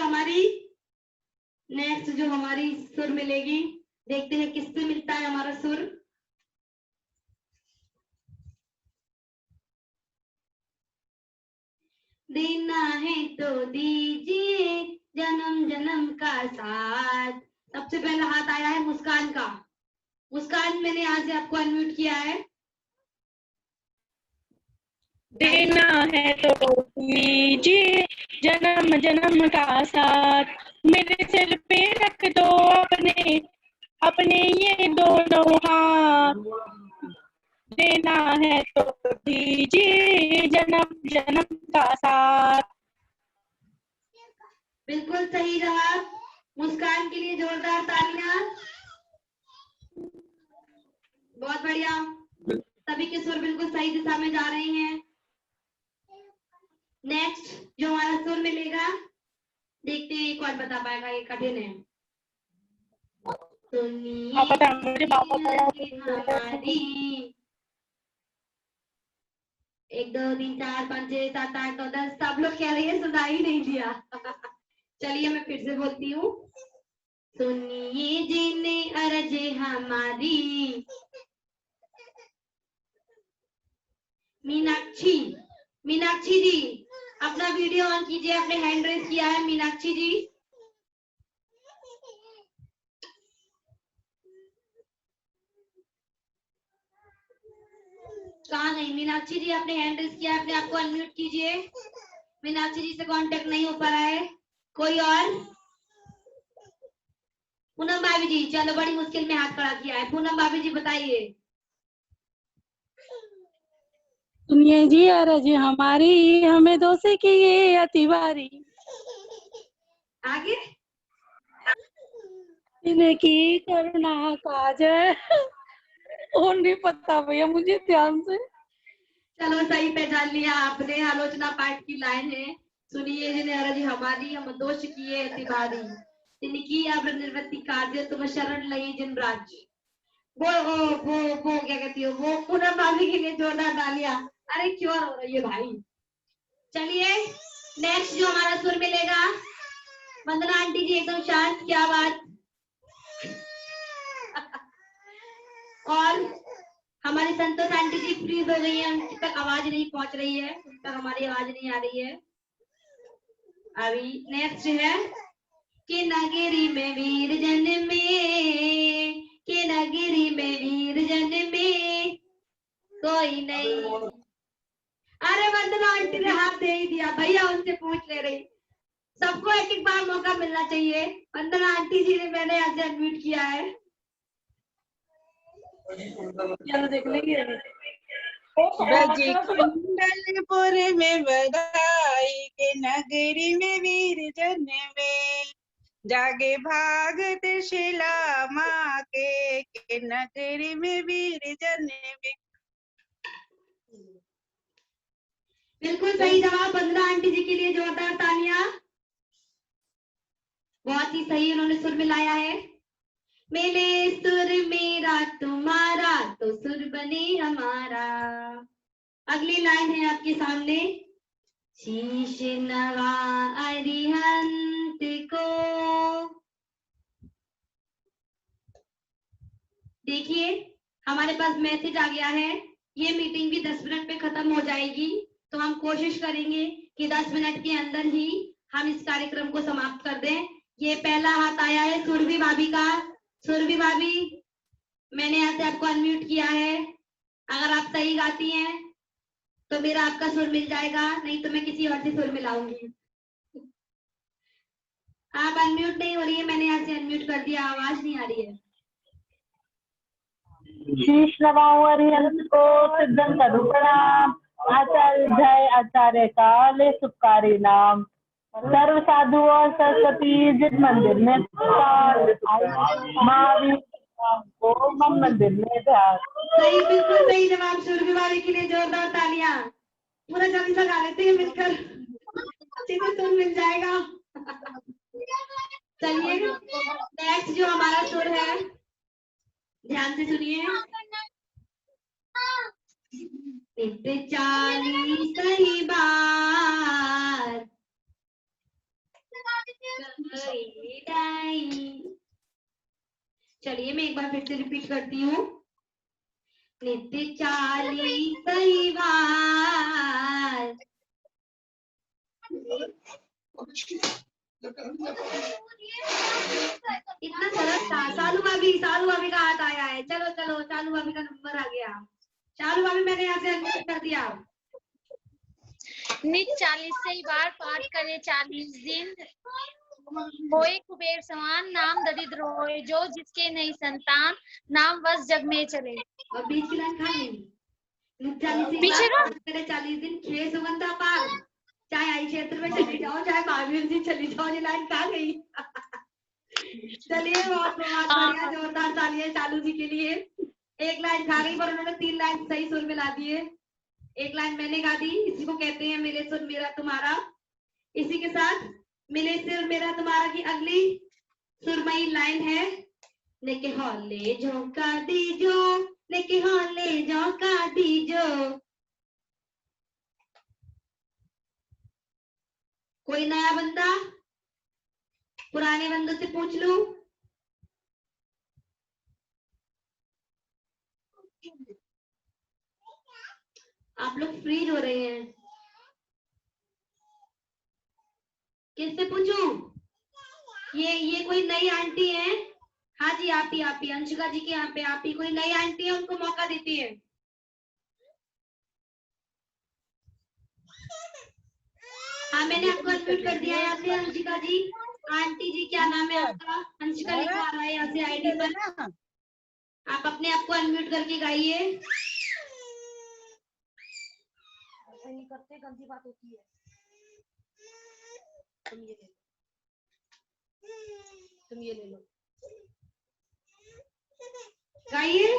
हमारी सुर मिलेगी, देखते हैं किससे मिलता है हमारा सुर। देना है तो दीजिए जन्म जन्म का साथ। सबसे पहला हाथ आया है मुस्कान का। मुस्कान, मैंने यहाँ से आपको अनम्यूट किया है। देना है तो दीजिए जन्म जन्म का साथ, मेरे सिर पे रख दो अपने ये दोनों हाथ। देना है तो दीजिए जन्म जन्म का साथ। बिल्कुल सही जवाब, मुस्कान के लिए जोरदार तालियां। बहुत बढ़िया, सभी के सुर बिल्कुल सही दिशा में जा रहे हैं। नेक्स्ट जो हमारा सुर मिलेगा, देखते हैं कौन बता पाएगा, ये कठिन है। सुनिए हमारी 1 2 3 4 5 6 7 8 9 10 सब लोग कह रहे हैं सुनाई नहीं दिया। चलिए मैं फिर से बोलती हूँ। सुनिए जिन्ने अर्ज हमारी, मीनाक्षी, मीनाक्षी जी अपना वीडियो ऑन कीजिए, आपने हैंड रेज किया है मीनाक्षी जी। कहाँ गई मीनाक्षी जी? आपने हैंड रेज किया, अपने आपको अनम्यूट कीजिए। मीनाक्षी जी से कांटेक्ट नहीं हो पा रहा है। कोई और? पूनम भाभी जी, चलो बड़ी मुश्किल में हाथ खड़ा किया है। पूनम भाभी जी बताइए। सुनिए जी अरज हमारी, हमें दोषी की ये अतिवारी, आगे इनकी करुणा काज और नहीं पता भैया मुझे ध्यान से। चलो सही पहचान लिया आपने, आलोचना पाठ की लाइन है। सुनिए जिन्हें अरज हमारी, हम दोष किए अतिवारी, इनकी अब निर्वृत्ति कार्य तुम शरण लई जिन राज्य। वो क्या कहती हो, वो पूनम भाभी के लिए जोरदार तालियां। अरे क्यों हो रही है भाई। चलिए नेक्स्ट जो हमारा सुर मिलेगा, वंदना आंटी जी एकदम शांत, क्या बात। और हमारी संतोष आंटी जी फ्रीज हो गई है, उनकी तक आवाज नहीं पहुंच रही है, उन तक हमारी आवाज नहीं आ रही है। अभी नेक्स्ट है कि नगरी में वीर जन में, कि नगरी में वीर जन में कोई नहीं। अरे वंदना आंटी ने हाथ दे ही दिया भैया, उनसे पूछ ले रही। सबको एक एक बार मौका मिलना चाहिए। वंदना आंटी जी ने मैंने आज अनम्यूट किया है। चलो देख लेंगे। ब्रजकुंडलपुर में बधाई के नगरी में वीर जन में, जागे भागत शिला माँ के नगरी में वीर जन में। बिल्कुल सही जवाब वंदना आंटी जी के लिए, जोरदार तालियां। बहुत ही सही उन्होंने सुर मिलाया है। मेरे सुर मेरा तुम्हारा तो सुर बने हमारा। अगली लाइन है आपके सामने, शीश नवा अरिहंत को। देखिए हमारे पास मैसेज आ गया है, ये मीटिंग भी 10 मिनट में खत्म हो जाएगी, तो हम कोशिश करेंगे कि 10 मिनट के अंदर ही हम इस कार्यक्रम को समाप्त कर दें। ये पहला हाथ आया है सुरभि भाभी का। सुरभि भाभी, मैंने यहाँ से आपको अनम्यूट किया है, अगर आप सही गाती हैं तो मेरा आपका सुर मिल जाएगा, नहीं तो मैं किसी और से सुर मिलाऊंगी। आप अनम्यूट नहीं हो रही है, मैंने यहाँ से अनम्यूट कर दिया, आवाज नहीं आ रही है। शीश नवाओ अरिहंत को सिद्धन करू प्रणाम, आचार्य जय आचार्य काले सुपकारी नाम, सर्व साधु और सरस्वती जिस मंदिर में महावीर को मन मंदिर में ध्यान। सही, बिल्कुल सही जवाब सुरभि भाभी के लिए, जोरदार तालियां। पूरा जल्दी से गा लेते हैं मिलकर, अच्छे से सुर मिल जाएगा। चलिए नेक्स्ट जो हमारा सुर है, ध्यान से सुनिए। नित्य 40 कई बार चलिए मैं एक बार फिर से रिपीट करती हूँ। नित्य 40 कई बार इतना सरल था। सालू भाभी का हाथ आया है। चलो चलो चालू भाभी का नंबर आ गया। चालू भाभी मैंने यहाँ से अनम्यूट कर दिया। नित 40 बार पाठ करे 40 दिन, होए कुबेर समान, नाम दरिद्र होए जो जिसके नहीं संतान, नाम बस जग में चले। और बीच की लाइन खा गई। 40 दिन खे सुगंधा पार, चाहे आई क्षेत्र में चली जाओ, चाहे महावीर जी चली जाओ, ये लाइन खा गई। चलिए बहुत बढ़िया, जोरदार तालियां चालू जी के लिए। एक लाइन खा गई पर उन्होंने 3 लाइन सही सुर मिला दिए। एक लाइन मैंने गा दी, इसी को कहते हैं मिले सुर मेरा तुम्हारा। इसी के साथ मिले सुर मेरा तुम्हारा की अगली सुरमई लाइन है, लेके हौले झोंका दीजो, लेके हौले झोंका दीजो। कोई नया बंदा, पुराने बंदों से पूछ लूं? आप लोग फ्रीज हो रहे हैं, किससे पूछूं? ये कोई नई आंटी है? हाँ जी, आप ही अंशिका जी के यहाँ पे आप ही कोई नई आंटी है, उनको मौका देती है। हाँ, मैंने आपको अनम्यूट कर दिया यहाँ से। अंशिका जी, आंटी जी क्या नाम है आपका? अंशिका लिखा आ रहा है यहाँ से आईडी पर। आप अपने आप को अनम्यूट करके गाइए। ऐसा नहीं करते, गंदी बात होती है। तुम ये ले लो, गाइए।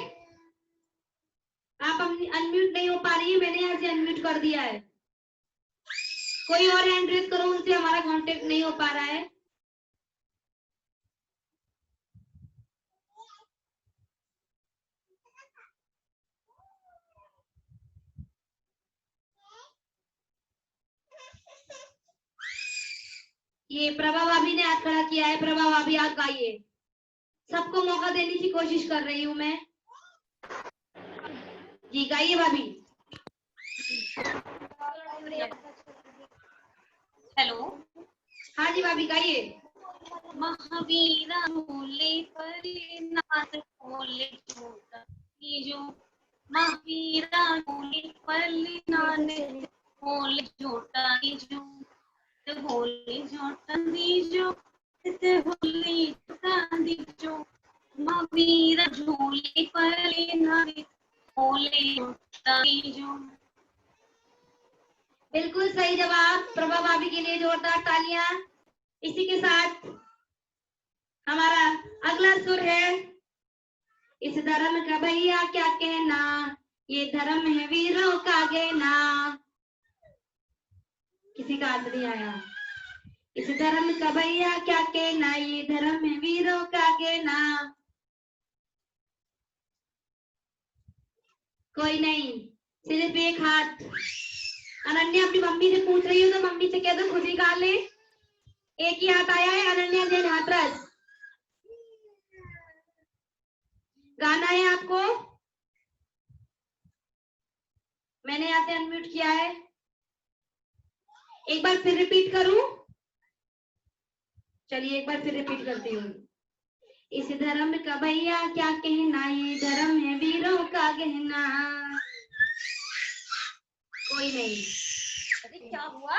आप अनम्यूट नहीं हो पा रही है, मैंने यहाँ से अनम्यूट कर दिया है। कोई और हैंड रेज करो, उनसे हमारा कांटेक्ट नहीं हो पा रहा है। ये प्रभा भाभी ने हाथ खड़ा किया है। प्रभा भाभी, आप गाइए। सबको मौका देने की कोशिश कर रही हूँ मैं। जी गाइए भाभी। हेलो, हाँ जी भाभी, गाइए। महावीरा मोले परिनाथ मोले छोटा जो, महावीरा मोले परिनाथ मोले छोटा जो, होली छोटा जो, होली छोटा जो, महावीरा झोले परिनाथ मोले छोटा जो। बिल्कुल सही जवाब प्रभा भाभी के लिए, जोरदार तालियां। इसी के साथ हमारा अगला सुर है, इस धर्म का भैया क्या कहना, ये धर्म है वीरों का गहना। किसी का हाथ नहीं आया। इस धर्म का भैया क्या कहना, ये धर्म है वीरों का गहना। कोई नहीं, सिर्फ एक हाथ। अनन्या अपनी मम्मी से पूछ रही हो तो मम्मी से कह दो खुद ही गा ले। एक ही हाथ आया है, अनन्या जैन हाथरस। गाना है आपको, मैंने यहाँ से अनम्यूट किया है। एक बार फिर रिपीट करूं? चलिए एक बार फिर रिपीट करती हूँ। इस धर्म का भैया क्या कहना, ये धर्म है वीरों का गहना। कोई नहीं। अरे क्या हुआ?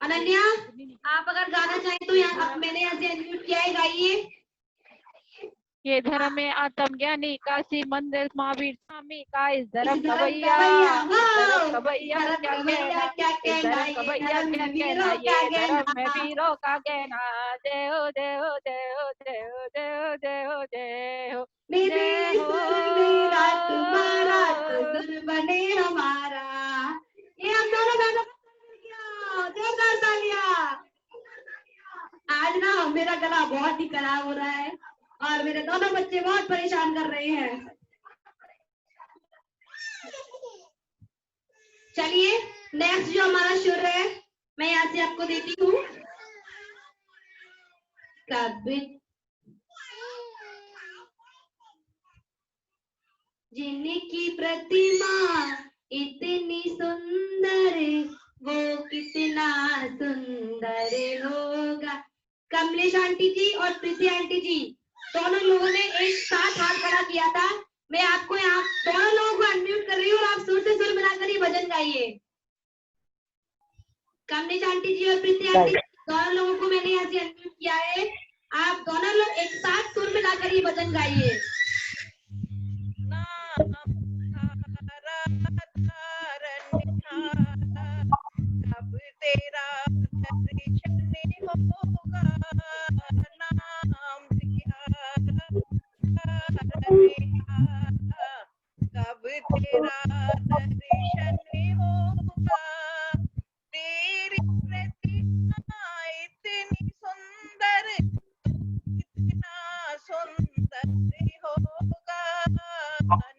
अनन्या, आप अगर गाना चाहें तो यहाँ मैंने यहाँ से अनम्यूट किया है, गाइए। ये धर्म में आत्म ज्ञानी काशी मंदिर महावीर स्वामी का, इस धर्म का भैया क्या कहना, इस धर्म का भैया क्या कहना, ये धर्म में वीरों का कहना। जय हो जय हो जय हो जय हो जय हो जय हो जय हो मेरे सुर मेरा तुम्हारा तो सुर बने हमारा। ये हम दोनों गाना जोरदार तालियां। आज ना मेरा गला बहुत ही खराब हो रहा है और मेरे दोनों बच्चे बहुत परेशान कर रहे हैं। चलिए नेक्स्ट जो हमारा सुर है मैं यहाँ से आपको देती हूँ। जिनकी प्रतिमा इतनी सुंदर, वो कितना सुंदर होगा। कमलेश आंटी जी और प्रीति आंटी जी दोनों लोगों ने एक साथ हाथ खड़ा किया था। मैं आपको यहाँ दोनों लोगों को अनम्यूट कर रही हूँ और आप सुर से सुर मिलाकर ये भजन गाइए। कमलेश आंटी जी और प्रीति आंटी दोनों लोगों को मैंने यहाँ से अनम्यूट किया है। आप दोनों लोग एक साथ सुर मिलाकर ये भजन गाइए। अब तेरा दर्शन होगा, नाम दिया होगा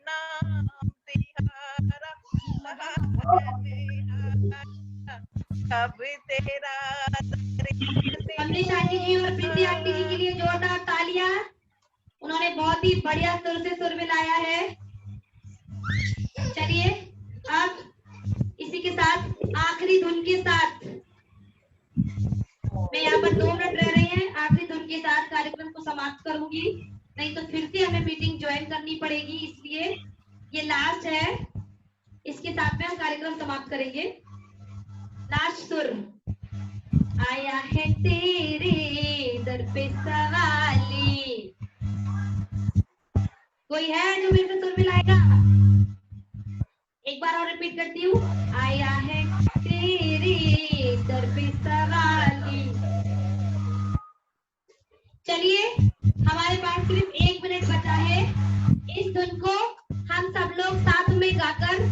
नाम तिहारा अब तेरा कमलेश आंटी जी और प्रीति आंटी जी के लिए जोरदार तालियां। उन्होंने बहुत ही बढ़िया सुर से सुर मिलाया है। चलिए अब इसी के साथ आखिरी धुन के साथ मैं यहाँ पर 2 मिनट रह रहे हैं, आखिरी धुन के साथ कार्यक्रम को समाप्त करूंगी, नहीं तो फिर से हमें मीटिंग ज्वाइन करनी पड़ेगी, इसलिए ये लास्ट है। इसके साथ में हम कार्यक्रम समाप्त करेंगे। लास्ट सुर। आया है तेरे दर पे सवाली, कोई है जो मेरे से सुर मिलाएगा? एक बार और रिपीट करती हूँ। आया है तेरे दर पे सवाली। चलिए हमारे पास सिर्फ 1 मिनट बचा है। इस धुन को हम सब लोग साथ में गाकर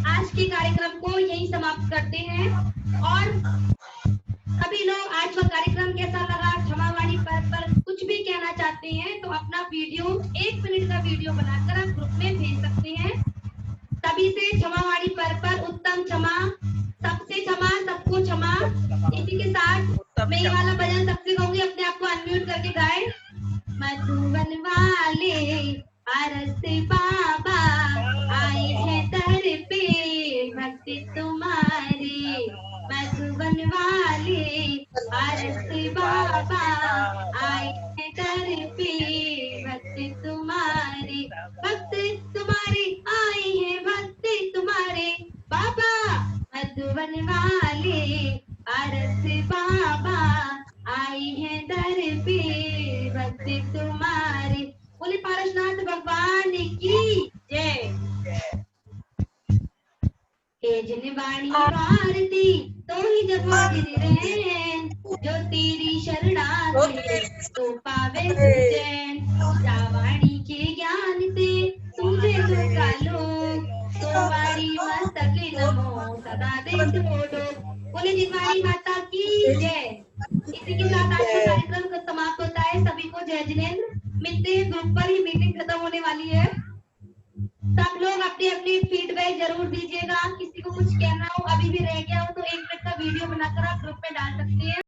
आज के कार्यक्रम को यहीं समाप्त करते हैं। और सभी लोग आज का कार्यक्रम कैसा लगा, क्षमावाणी पर कुछ भी कहना चाहते हैं तो अपना वीडियो 1 मिनट का वीडियो बनाकर आप ग्रुप में भेज सकते हैं। सभी से क्षमावाणी पर उत्तम क्षमा, सबसे क्षमा, सबको क्षमा। इसी के साथ मैं ये वाला भजन सबसे कहूंगी, अपने आप को अनम्यूट करके गाए। मधुबन वाले आरस बाबा आए हैं दर पे भक्ति तुम्हारी। मधुबन वाले आरस बाबा आए हैं दर पे भक्ति तुम्हारी। भक्ति तुम्हारी आई है, भक्ति तुम्हारे बाबा। मधुबन वाले आरस बाबा आई है दर पे भक्ति तुम्हारी। बोले पारसनाथ भगवान की जय। हे जिनवाणी भारती तो ही जगवादिनी रहन, जो तेरी शरणागति तो पावे चैन। रावाणी के ज्ञान से सूझे दुर्गा लोग, तो वाणी मस्तक नमो सदा दे छोड़ो। बोले जिनवाणी माता की जय। इसी के साथ आज का कार्यक्रम समाप्त होता है। सभी को जय जिनेंद्र। मिलते हैं ग्रुप पर ही, मीटिंग खत्म होने वाली है। सब लोग अपने अपने फीडबैक जरूर दीजिएगा। किसी को कुछ कहना हो, अभी भी रह गया हो तो 1 मिनट का वीडियो बनाकर आप ग्रुप में डाल सकते हैं।